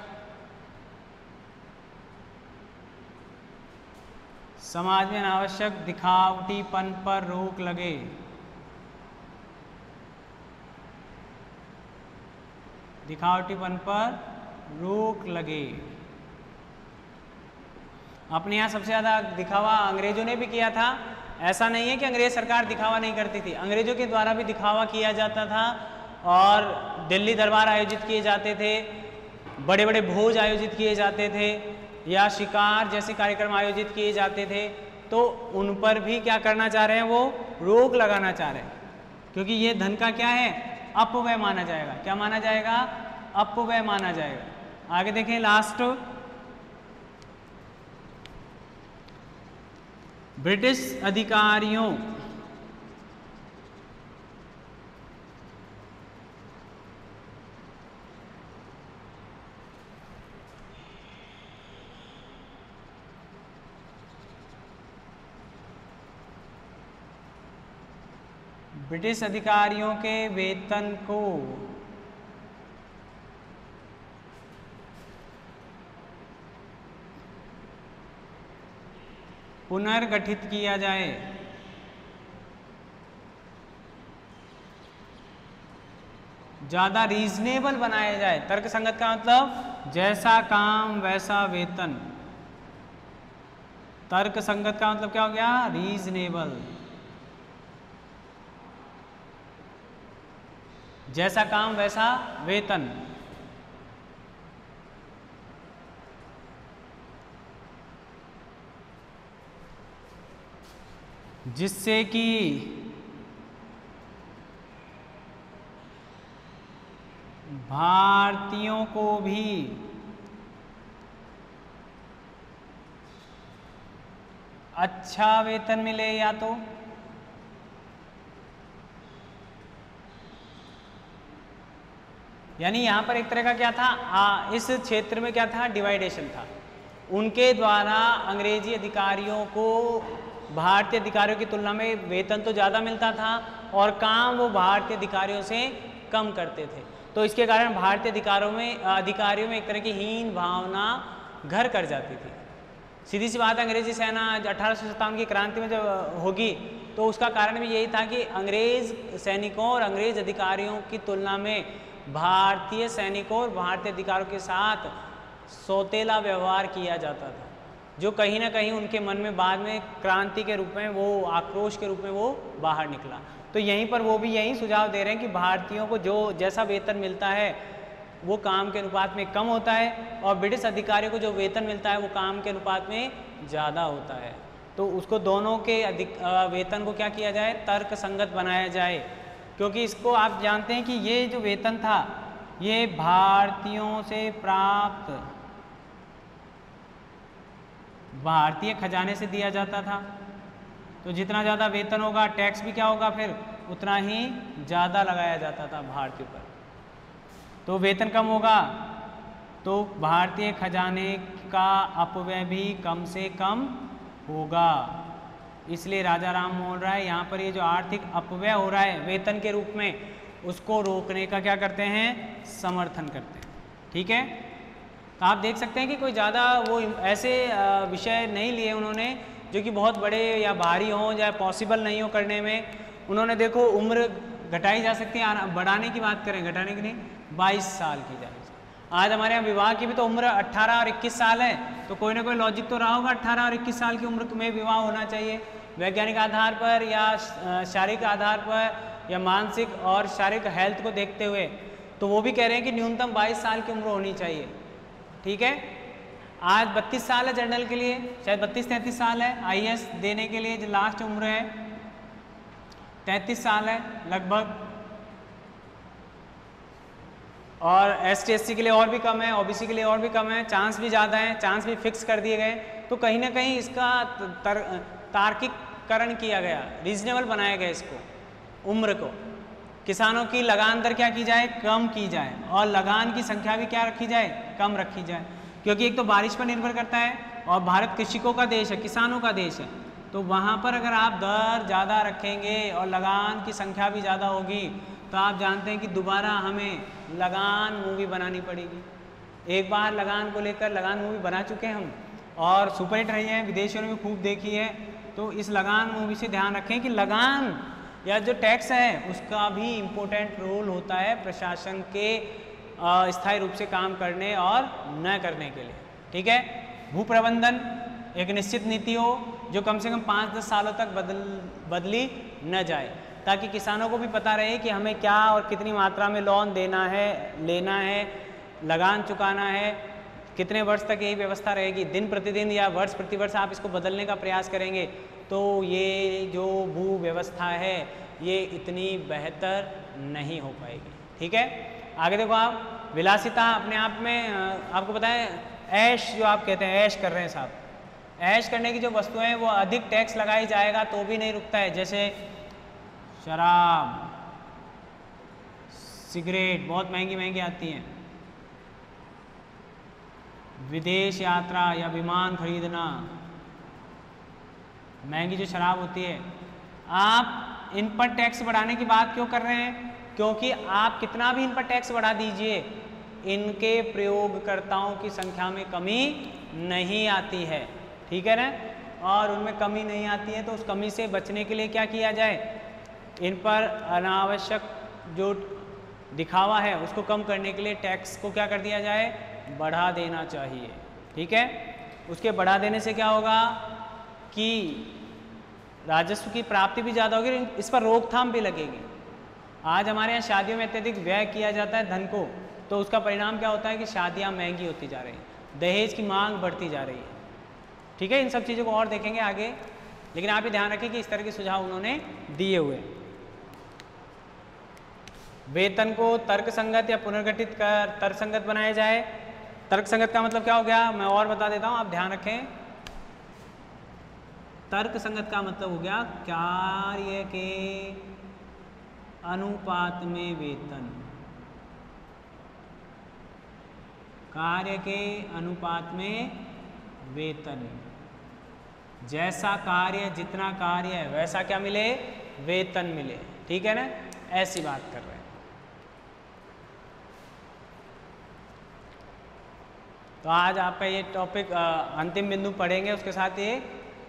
दिखावटीपन पर रोक लगे। दिखावटीपन पर रोक लगे। अपने यहाँ सबसे ज़्यादा दिखावा अंग्रेजों ने भी किया था। ऐसा नहीं है कि अंग्रेज सरकार दिखावा नहीं करती थी, अंग्रेजों के द्वारा भी दिखावा किया जाता था और दिल्ली दरबार आयोजित किए जाते थे, बड़े बड़े भोज आयोजित किए जाते थे या शिकार जैसे कार्यक्रम आयोजित किए जाते थे, तो उन पर भी क्या करना चाह रहे हैं, वो रोक लगाना चाह रहे हैं, क्योंकि ये धन का क्या है, अपव्यय माना जाएगा। क्या माना जाएगा? अपव्यय माना जाएगा। आगे देखें लास्ट, ब्रिटिश अधिकारियों के वेतन को पुनर्गठित किया जाए। ज़्यादा रीजनेबल बनाया जाए। तर्कसंगत का मतलब जैसा काम वैसा वेतन। तर्कसंगत का मतलब क्या हो गया? रीजनेबल। जैसा काम वैसा वेतन। जिससे कि भारतीयों को भी अच्छा वेतन मिले, या तो यानी यहां पर एक तरह का क्या था, इस क्षेत्र में क्या था, डिवाइडेशन था। उनके द्वारा अंग्रेजी अधिकारियों को भारतीय अधिकारियों की तुलना में वेतन तो ज़्यादा मिलता था और काम वो भारतीय अधिकारियों से कम करते थे। तो इसके कारण भारतीय अधिकारियों में एक तरह की हीन भावना घर कर जाती थी। सीधी सी बात, अंग्रेजी सेना 1857 की क्रांति में जब होगी तो उसका कारण भी यही था कि अंग्रेज सैनिकों और अंग्रेज अधिकारियों की तुलना में भारतीय सैनिकों और भारतीय अधिकारियों के साथ सौतेला व्यवहार किया जाता था, जो कहीं ना कहीं उनके मन में बाद में क्रांति के रूप में, वो आक्रोश के रूप में वो बाहर निकला। तो यहीं पर वो भी यही सुझाव दे रहे हैं कि भारतीयों को जो जैसा वेतन मिलता है वो काम के अनुपात में कम होता है और ब्रिटिश अधिकारियों को जो वेतन मिलता है वो काम के अनुपात में ज़्यादा होता है। तो उसको दोनों के वेतन को क्या किया जाए, तर्क संगत बनाया जाए। क्योंकि इसको आप जानते हैं कि ये जो वेतन था ये भारतीयों से प्राप्त भारतीय खजाने से दिया जाता था। तो जितना ज़्यादा वेतन होगा टैक्स भी क्या होगा, फिर उतना ही ज़्यादा लगाया जाता था भारतीय पर। तो वेतन कम होगा तो भारतीय खजाने का अपव्यय भी कम से कम होगा। इसलिए राजा राम मोहन राय यहाँ पर ये जो आर्थिक अपव्यय हो रहा है वेतन के रूप में, उसको रोकने का क्या करते हैं, समर्थन करते हैं। ठीक है, तो आप देख सकते हैं कि कोई ज़्यादा वो ऐसे विषय नहीं लिए उन्होंने जो कि बहुत बड़े या भारी हों या पॉसिबल नहीं हो करने में। उन्होंने देखो उम्र घटाई जा सकती है, बढ़ाने की बात करें, घटाने की नहीं, 22 साल की जाए। आज हमारे यहाँ विवाह की भी तो उम्र 18 और 21 साल है, तो कोई ना कोई लॉजिक तो रहा होगा 18 और 21 साल की उम्र में विवाह होना चाहिए, वैज्ञानिक आधार पर या शारीरिक आधार पर या मानसिक और शारीरिक हेल्थ को देखते हुए, तो वो भी कह रहे हैं कि न्यूनतम 22 साल की उम्र होनी चाहिए। ठीक है, आज 32 साल है जनरल के लिए, शायद 32-33 साल है, IAS देने के लिए जो लास्ट उम्र है 33 साल है लगभग, और ST/SC के लिए और भी कम है, OBC के लिए और भी कम है, चांस भी ज़्यादा है, चांस भी फिक्स कर दिए गए। तो कहीं ना कहीं इसका तार्किककरण किया गया, रीजनेबल बनाया गया इसको, उम्र को। किसानों की लगान दर क्या की जाए, कम की जाए, और लगान की संख्या भी क्या रखी जाए, कम रखी जाए, क्योंकि एक तो बारिश पर निर्भर करता है और भारत कृषकों का देश है, किसानों का देश है, तो वहाँ पर अगर आप दर ज़्यादा रखेंगे और लगान की संख्या भी ज़्यादा होगी तो आप जानते हैं कि दोबारा हमें लगान मूवी बनानी पड़ेगी। एक बार लगान को लेकर लगान मूवी बना चुके हैं हम और सुपरहिट रही है, विदेशों में भी खूब देखी है। तो इस लगान मूवी से ध्यान रखें कि लगान या जो टैक्स है उसका भी इम्पोर्टेंट रोल होता है प्रशासन के स्थायी रूप से काम करने और न करने के लिए। ठीक है, भू प्रबंधन एक निश्चित नीति हो जो कम से कम 5-10 सालों तक बदली न जाए, ताकि किसानों को भी पता रहे कि हमें क्या और कितनी मात्रा में लोन देना है, लेना है, लगान चुकाना है, कितने वर्ष तक यही व्यवस्था रहेगी। दिन प्रतिदिन या वर्ष प्रतिवर्ष आप इसको बदलने का प्रयास करेंगे तो ये जो भू व्यवस्था है ये इतनी बेहतर नहीं हो पाएगी। ठीक है, आगे देखो आप, विलासिता अपने आप में आपको पता है, ऐश जो आप कहते हैं, ऐश कर रहे हैं साहब, ऐश करने की जो वस्तुएं हैं वो अधिक टैक्स लगाई जाएगा तो भी नहीं रुकता है, जैसे शराब, सिगरेट बहुत महंगी महंगी आती हैं, विदेश यात्रा या विमान खरीदना, महंगी जो शराब होती है, आप इन पर टैक्स बढ़ाने की बात क्यों कर रहे हैं? क्योंकि आप कितना भी इन पर टैक्स बढ़ा दीजिए, इनके प्रयोगकर्ताओं की संख्या में कमी नहीं आती है। ठीक है ना, और उनमें कमी नहीं आती है तो उस कमी से बचने के लिए क्या किया जाए, इन पर अनावश्यक जो दिखावा है उसको कम करने के लिए टैक्स को क्या कर दिया जाए, बढ़ा देना चाहिए। ठीक है, उसके बढ़ा देने से क्या होगा कि राजस्व की प्राप्ति भी ज़्यादा होगी, इस पर रोकथाम भी लगेगी। आज हमारे यहाँ शादियों में अत्यधिक व्यय किया जाता है धन को, तो उसका परिणाम क्या होता है कि शादियाँ महंगी होती जा रही हैं, दहेज की मांग बढ़ती जा रही है। ठीक है, इन सब चीज़ों को और देखेंगे आगे, लेकिन आप ये ध्यान रखें कि इस तरह के सुझाव उन्होंने दिए हुए। वेतन को तर्कसंगत या पुनर्गठित कर तर्कसंगत बनाया जाए। तर्कसंगत का मतलब क्या हो गया, मैं और बता देता हूँ, आप ध्यान रखें। तर्कसंगत का मतलब हो गया कार्य के अनुपात में वेतन, कार्य के अनुपात में वेतन, जैसा कार्य जितना कार्य है वैसा क्या मिले, वेतन मिले। ठीक है ना, ऐसी बात कर रहे हैं। तो आज आपका ये टॉपिक अंतिम बिंदु पढ़ेंगे, उसके साथ ये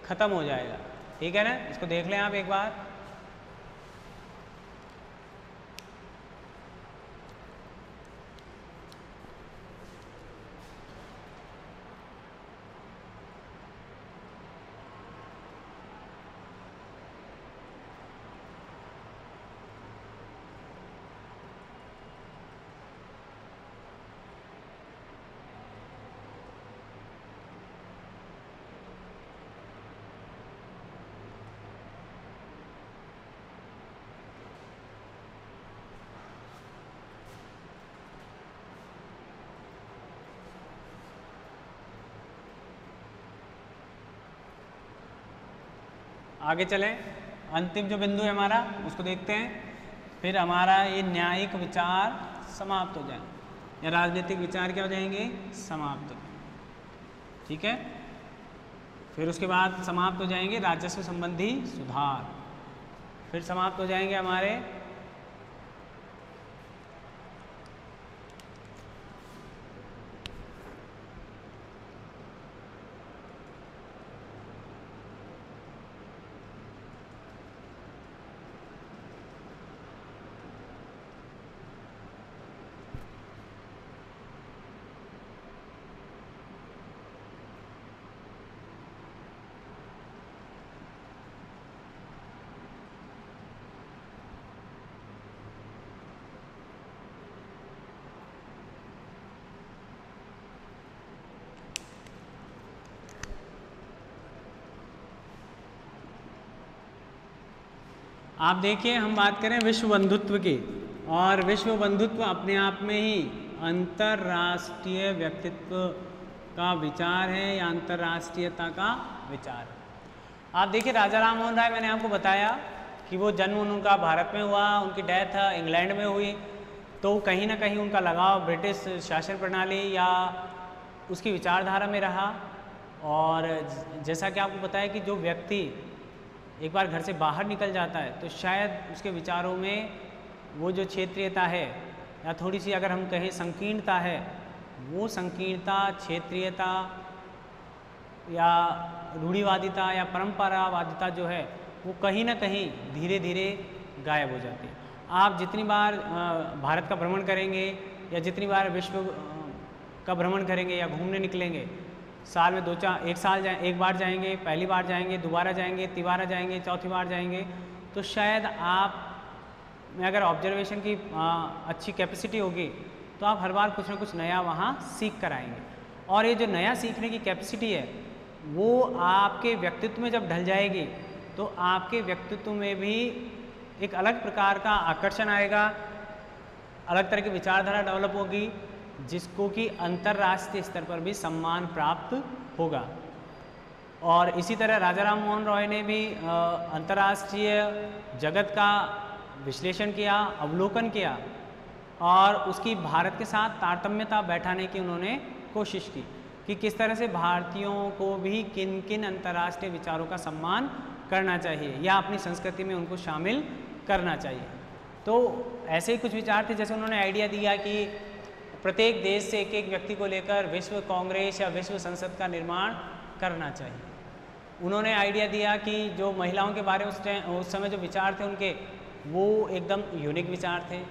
खत्म हो जाएगा। ठीक है ना, इसको देख लें आप एक बार। आगे चलें, अंतिम जो बिंदु है हमारा उसको देखते हैं, फिर हमारा ये न्यायिक विचार समाप्त हो जाए, या राजनीतिक विचार क्या हो जाएंगे, समाप्त हो जाएंगे। ठीक है, फिर उसके बाद समाप्त हो जाएंगे राजस्व संबंधी सुधार, फिर समाप्त हो जाएंगे हमारे आप देखिए, हम बात करें विश्व बंधुत्व की, और विश्व बंधुत्व अपने आप में ही अंतर्राष्ट्रीय व्यक्तित्व का विचार है या अंतर्राष्ट्रीयता का विचार है। आप देखिए, राजा राम मोहन राय, मैंने आपको बताया कि वो जन्म उनका भारत में हुआ, उनकी डेथ इंग्लैंड में हुई, तो कहीं ना कहीं उनका लगाव ब्रिटिश शासन प्रणाली या उसकी विचारधारा में रहा। और जैसा कि आपको बताया कि जो व्यक्ति एक बार घर से बाहर निकल जाता है तो शायद उसके विचारों में वो जो क्षेत्रीयता है या थोड़ी सी अगर हम कहें संकीर्णता है, वो संकीर्णता, क्षेत्रीयता या रूढ़िवादिता या परंपरावादिता जो है वो कहीं ना कहीं धीरे धीरे गायब हो जाती है। आप जितनी बार भारत का भ्रमण करेंगे या जितनी बार विश्व का भ्रमण करेंगे या घूमने निकलेंगे, साल में एक बार जाएंगे, पहली बार जाएंगे, दोबारा जाएंगे, तिबारा जाएंगे, चौथी बार जाएंगे, तो शायद आप में अगर ऑब्जर्वेशन की अच्छी कैपेसिटी होगी तो आप हर बार कुछ ना कुछ नया वहाँ सीख कर आएंगे। और ये जो नया सीखने की कैपेसिटी है वो आपके व्यक्तित्व में जब ढल जाएगी तो आपके व्यक्तित्व में भी एक अलग प्रकार का आकर्षण आएगा, अलग तरह की विचारधारा डेवलप होगी, जिसको कि अंतर्राष्ट्रीय स्तर पर भी सम्मान प्राप्त होगा। और इसी तरह राजा राम मोहन रॉय ने भी अंतर्राष्ट्रीय जगत का विश्लेषण किया, अवलोकन किया और उसकी भारत के साथ तारतम्यता बैठाने की उन्होंने कोशिश की कि किस तरह से भारतीयों को भी किन किन अंतर्राष्ट्रीय विचारों का सम्मान करना चाहिए या अपनी संस्कृति में उनको शामिल करना चाहिए। तो ऐसे ही कुछ विचार थे, जैसे उन्होंने आइडिया दिया कि प्रत्येक देश से एक एक व्यक्ति को लेकर विश्व कांग्रेस या विश्व संसद का निर्माण करना चाहिए। उन्होंने आइडिया दिया कि जो महिलाओं के बारे में उस समय जो विचार थे उनके, वो एकदम यूनिक विचार थे।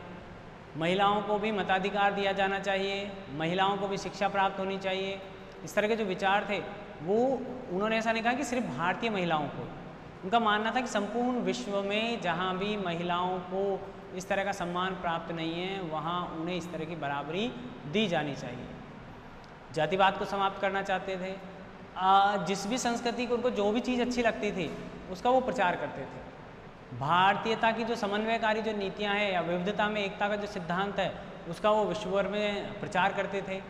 महिलाओं को भी मताधिकार दिया जाना चाहिए, महिलाओं को भी शिक्षा प्राप्त होनी चाहिए। इस तरह के जो विचार थे वो उन्होंने ऐसा नहीं कहा कि सिर्फ भारतीय महिलाओं को, उनका मानना था कि संपूर्ण विश्व में जहाँ भी महिलाओं को इस तरह का सम्मान प्राप्त नहीं है वहाँ उन्हें इस तरह की बराबरी दी जानी चाहिए। जातिवाद को समाप्त करना चाहते थे। जिस भी संस्कृति को उनको जो भी चीज़ अच्छी लगती थी उसका वो प्रचार करते थे। भारतीयता की जो समन्वयकारी जो नीतियाँ हैं या विविधता में एकता का जो सिद्धांत है उसका वो विश्वभर में प्रचार करते थे।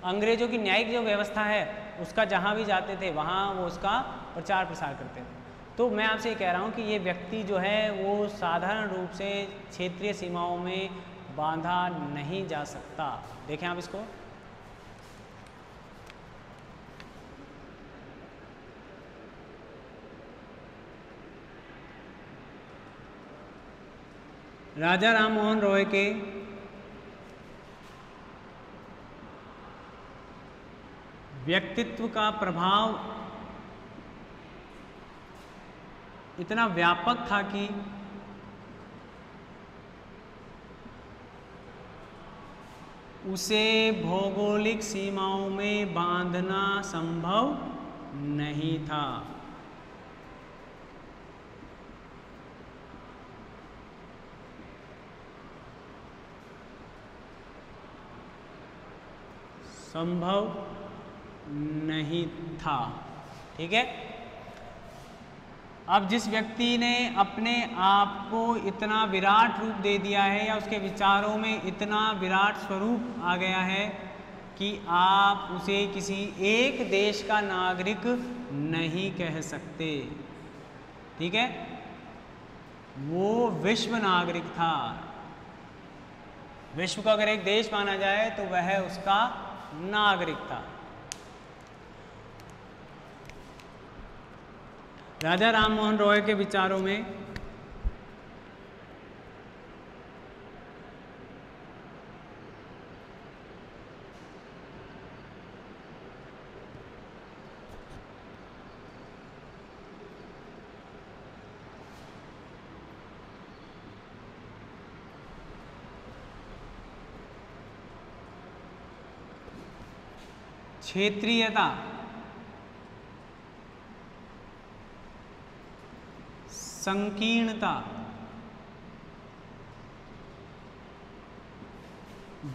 अंग्रेजों की न्यायिक जो व्यवस्था है उसका जहाँ भी जाते थे वहाँ वो उसका प्रचार प्रसार करते थे। तो मैं आपसे ये कह रहा हूँ कि ये व्यक्ति जो है वो साधारण रूप से क्षेत्रीय सीमाओं में बांधा नहीं जा सकता। देखें आप इसको, राजा राम मोहन रॉय के व्यक्तित्व का प्रभाव इतना व्यापक था कि उसे भौगोलिक सीमाओं में बांधना संभव नहीं था। संभव नहीं था, ठीक है। अब जिस व्यक्ति ने अपने आप को इतना विराट रूप दे दिया है या उसके विचारों में इतना विराट स्वरूप आ गया है कि आप उसे किसी एक देश का नागरिक नहीं कह सकते, ठीक है, वो विश्व नागरिक था। विश्व को अगर एक देश माना जाए तो वह उसका नागरिक था। राजा राम मोहन रॉय के विचारों में क्षेत्रीयता, संकीर्णता,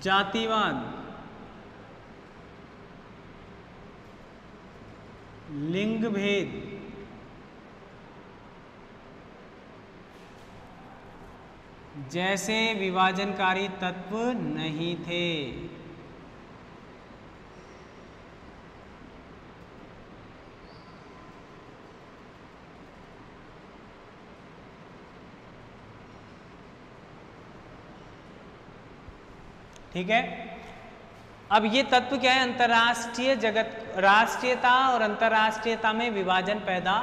जातिवाद, लिंग भेद, जैसे विभाजनकारी तत्व नहीं थे। ठीक है, अब ये तत्व क्या है, अंतर्राष्ट्रीय जगत, राष्ट्रीयता और अंतर्राष्ट्रीयता में विभाजन पैदा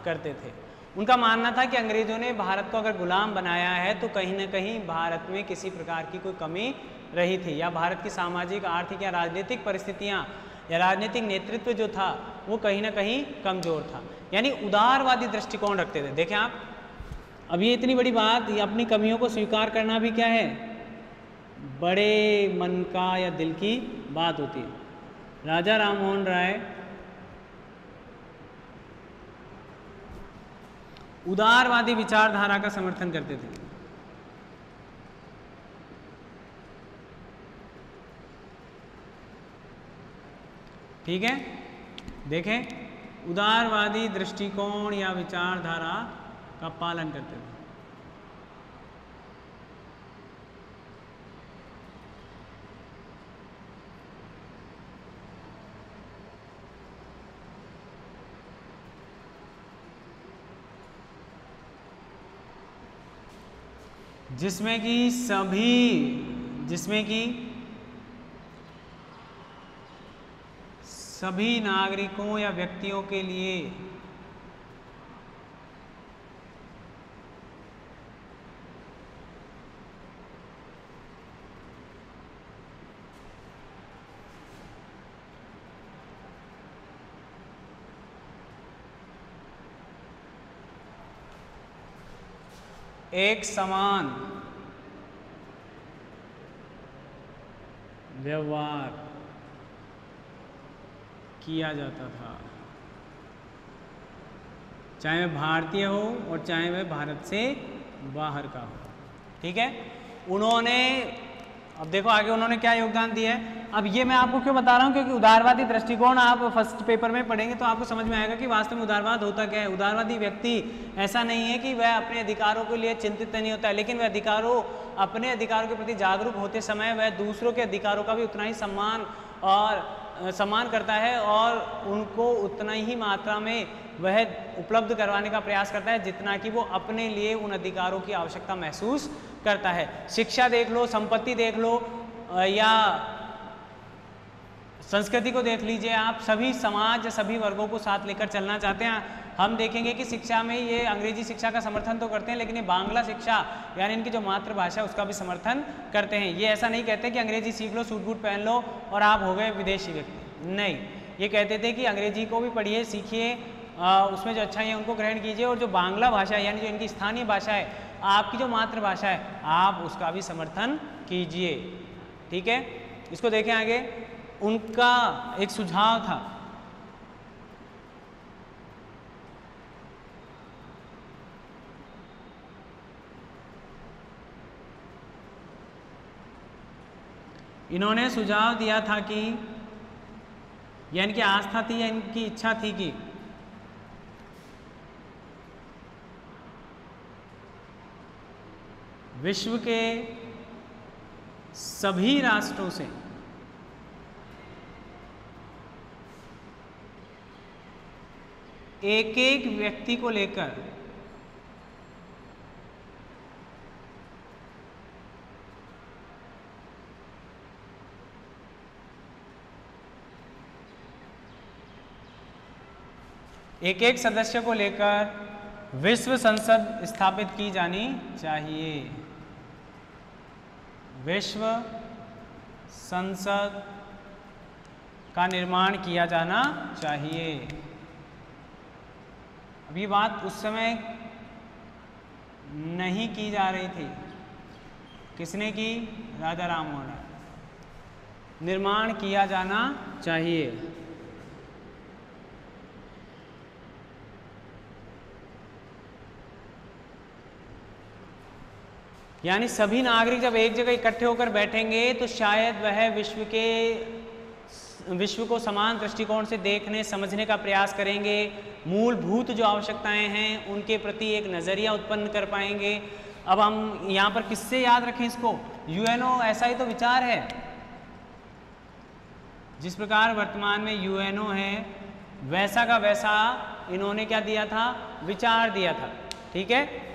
करते थे। उनका मानना था कि अंग्रेजों ने भारत को अगर गुलाम बनाया है तो कहीं ना कहीं भारत में किसी प्रकार की कोई कमी रही थी, या भारत की सामाजिक, आर्थिक या राजनीतिक परिस्थितियां या राजनीतिक नेतृत्व जो था वो कहीं ना कहीं कमजोर था, यानी उदारवादी दृष्टिकोण रखते थे। देखें आप, अब ये इतनी बड़ी बात, ये अपनी कमियों को स्वीकार करना भी क्या है, बड़े मन का या दिल की बात होती है। राजा राममोहन राय उदारवादी विचारधारा का समर्थन करते थे। ठीक है, देखें, उदारवादी दृष्टिकोण या विचारधारा का पालन करते थे। जिसमें कि सभी नागरिकों या व्यक्तियों के लिए एक समान व्यवहार किया जाता था, चाहे वह भारतीय हो और चाहे वह भारत से बाहर का हो। ठीक है, उन्होंने, अब देखो आगे उन्होंने क्या योगदान दिया है। अब ये मैं आपको क्यों बता रहा हूँ, क्योंकि उदारवादी दृष्टिकोण आप फर्स्ट पेपर में पढ़ेंगे तो आपको समझ में आएगा कि वास्तव में उदारवाद होता क्या है। उदारवादी व्यक्ति ऐसा नहीं है कि वह अपने अधिकारों के लिए चिंतित नहीं होता है, लेकिन वह अपने अधिकारों के प्रति जागरूक होते समय वह दूसरों के अधिकारों का भी उतना ही सम्मान करता है और उनको उतना ही मात्रा में वह उपलब्ध करवाने का प्रयास करता है जितना कि वो अपने लिए उन अधिकारों की आवश्यकता महसूस करता है। शिक्षा देख लो, संपत्ति देख लो, या संस्कृति को देख लीजिए आप, सभी समाज, सभी वर्गों को साथ लेकर चलना चाहते हैं। हम देखेंगे कि शिक्षा में ये अंग्रेजी शिक्षा का समर्थन तो करते हैं, लेकिन ये बांग्ला शिक्षा यानी इनकी जो मातृभाषा है उसका भी समर्थन करते हैं। ये ऐसा नहीं कहते कि अंग्रेजी सीख लो, सूट बूट पहन लो और आप हो गए विदेशी व्यक्ति, नहीं, ये कहते थे कि अंग्रेजी को भी पढ़िए, सीखिए, उसमें जो अच्छाई है उनको ग्रहण कीजिए, और जो बांग्ला भाषा है यानी जो इनकी स्थानीय भाषा है, आपकी जो मातृभाषा है, आप उसका भी समर्थन कीजिए। ठीक है, इसको देखें आगे, उनका एक सुझाव था, इन्होंने सुझाव दिया था कि, या इनकी आस्था थी या इनकी इच्छा थी कि विश्व के सभी राष्ट्रों से एक एक व्यक्ति को लेकर एक एक सदस्य को लेकर विश्व संसद स्थापित की जानी चाहिए। विश्व संसद का निर्माण किया जाना चाहिए। अब ये बात उस समय नहीं की जा रही थी, किसने की? राजा राममोहन राय। निर्माण किया जाना चाहिए। यानी सभी नागरिक जब एक जगह इकट्ठे होकर बैठेंगे तो शायद वह विश्व को समान दृष्टिकोण से देखने समझने का प्रयास करेंगे, मूलभूत जो आवश्यकताएं हैं उनके प्रति एक नज़रिया उत्पन्न कर पाएंगे, अब हम यहाँ पर किससे याद रखें इसको? यूएनओ ऐसा ही तो विचार है। जिस प्रकार वर्तमान में यूएनओ है वैसा का वैसा इन्होंने क्या दिया था? विचार दिया था। ठीक है,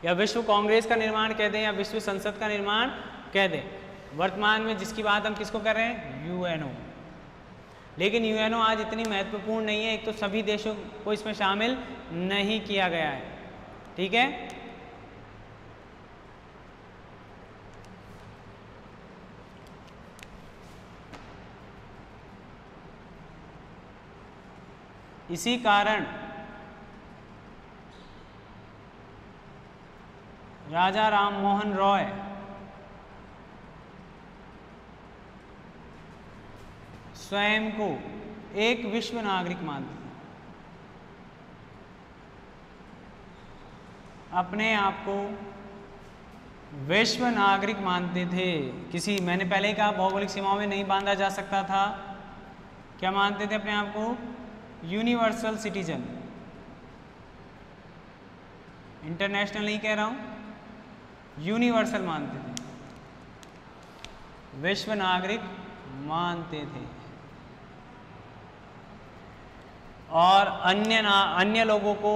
या विश्व कांग्रेस का निर्माण कह दें या विश्व संसद का निर्माण कह दें, वर्तमान में जिसकी बात हम किसको कर रहे हैं? यूएनओ। लेकिन यूएनओ आज इतनी महत्वपूर्ण नहीं है, एक तो सभी देशों को इसमें शामिल नहीं किया गया है। ठीक है, इसी कारण राजा राम मोहन रॉय स्वयं को एक विश्व नागरिक मानते थे, अपने आप को विश्व नागरिक मानते थे। किसी, मैंने पहले ही कहा, भौगोलिक सीमाओं में नहीं बांधा जा सकता था। क्या मानते थे अपने आप को? Universal citizen. इंटरनेशनल नहीं कह रहा हूं, यूनिवर्सल मानते थे, विश्व नागरिक मानते थे। और अन्य लोगों को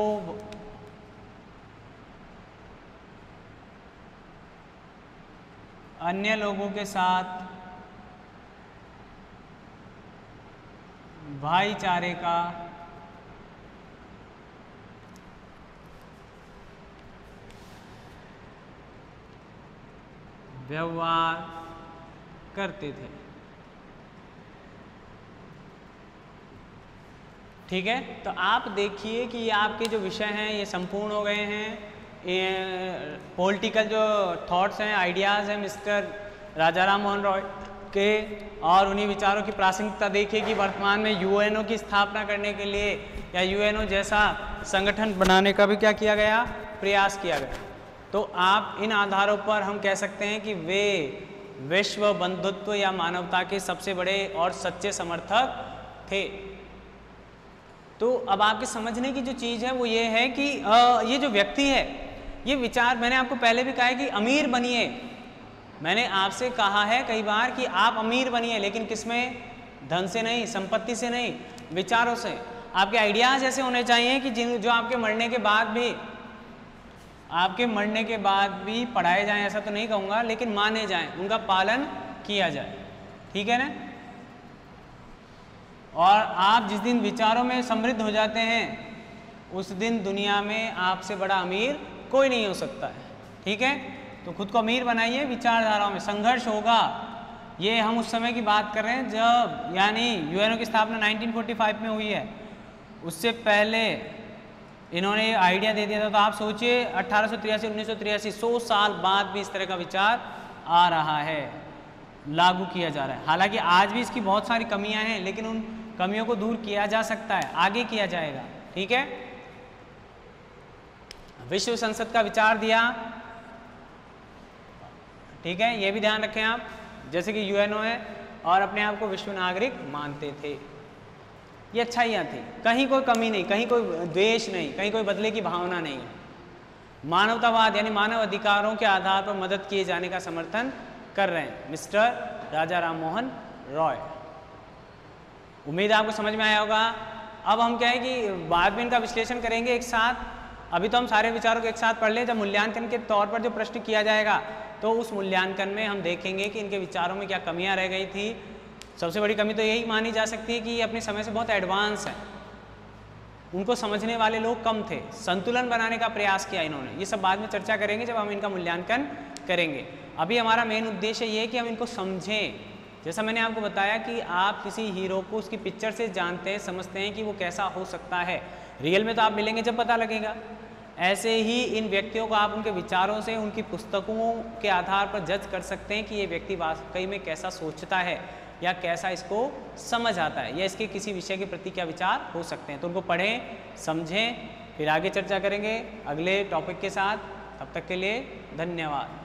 अन्य लोगों के साथ भाईचारे का व्यवहार करते थे। ठीक है, तो आप देखिए कि ये आपके जो विषय हैं ये संपूर्ण हो गए हैं। ये पॉलिटिकल जो थॉट्स हैं, आइडियाज़ हैं मिस्टर राजा राम मोहन रॉय के, और उन्हीं विचारों की प्रासंगिकता देखिए कि वर्तमान में यूएनओ की स्थापना करने के लिए या यूएनओ जैसा संगठन बनाने का भी क्या किया गया? प्रयास किया गया। तो आप इन आधारों पर हम कह सकते हैं कि वे विश्व बंधुत्व या मानवता के सबसे बड़े और सच्चे समर्थक थे। तो अब आपके समझने की जो चीज़ है वो ये है कि ये जो व्यक्ति है, ये विचार, मैंने आपको पहले भी कहा है कि अमीर बनिए। मैंने आपसे कहा है कई बार कि आप अमीर बनिए, लेकिन किसमें? धन से नहीं, संपत्ति से नहीं, विचारों से। आपके आइडियाज़ ऐसे होने चाहिए कि जो आपके मरने के बाद भी पढ़ाए जाएं, ऐसा तो नहीं कहूँगा, लेकिन माने जाएं, उनका पालन किया जाए। ठीक है ना? और आप जिस दिन विचारों में समृद्ध हो जाते हैं, उस दिन दुनिया में आपसे बड़ा अमीर कोई नहीं हो सकता है। ठीक है, तो खुद को अमीर बनाइए, विचारधाराओं में संघर्ष होगा। ये हम उस समय की बात कर रहे हैं जब, यानी यूएनओ की स्थापना 1945 में हुई है। उससे पहले इन्होंने आइडिया दे दिया था। तो आप सोचिए 1883, 1983, 100 साल बाद भी इस तरह का विचार आ रहा है, लागू किया जा रहा है। हालांकि आज भी इसकी बहुत सारी कमियां हैं, लेकिन उन कमियों को दूर किया जा सकता है, आगे किया जाएगा। ठीक है, विश्व संसद का विचार दिया। ठीक है, ये भी ध्यान रखें आप, जैसे कि यूएनओ है और अपने आप को विश्व नागरिक मानते थे। ये अच्छाइयाँ थी, कहीं कोई कमी नहीं, कहीं कोई द्वेष नहीं, कहीं कोई बदले की भावना नहीं है। मानवतावाद यानी मानव अधिकारों के आधार पर मदद किए जाने का समर्थन कर रहे हैं मिस्टर राजा राम मोहन रॉय। उम्मीद आपको समझ में आया होगा। अब हम क्या है कि बाद में इनका विश्लेषण करेंगे एक साथ। अभी तो हम सारे विचारों को एक साथ पढ़ लें। जब मूल्यांकन के तौर पर जो प्रश्न किया जाएगा, तो उस मूल्यांकन में हम देखेंगे कि इनके विचारों में क्या कमियां रह गई थी। सबसे बड़ी कमी तो यही मानी जा सकती है कि ये अपने समय से बहुत एडवांस है, उनको समझने वाले लोग कम थे। संतुलन बनाने का प्रयास किया इन्होंने। ये सब बाद में चर्चा करेंगे जब हम इनका मूल्यांकन करेंगे। अभी हमारा मेन उद्देश्य ये है कि हम इनको समझें। जैसा मैंने आपको बताया कि आप किसी हीरो को उसकी पिक्चर से जानते हैं, समझते हैं कि वो कैसा हो सकता है। रियल में तो आप मिलेंगे जब पता लगेगा। ऐसे ही इन व्यक्तियों को आप उनके विचारों से, उनकी पुस्तकों के आधार पर जज कर सकते हैं कि ये व्यक्ति वाकई में कैसा सोचता है या कैसा इसको समझ आता है, या इसके किसी विषय के प्रति क्या विचार हो सकते हैं। तो उनको पढ़ें, समझें, फिर आगे चर्चा करेंगे अगले टॉपिक के साथ। तब तक के लिए धन्यवाद।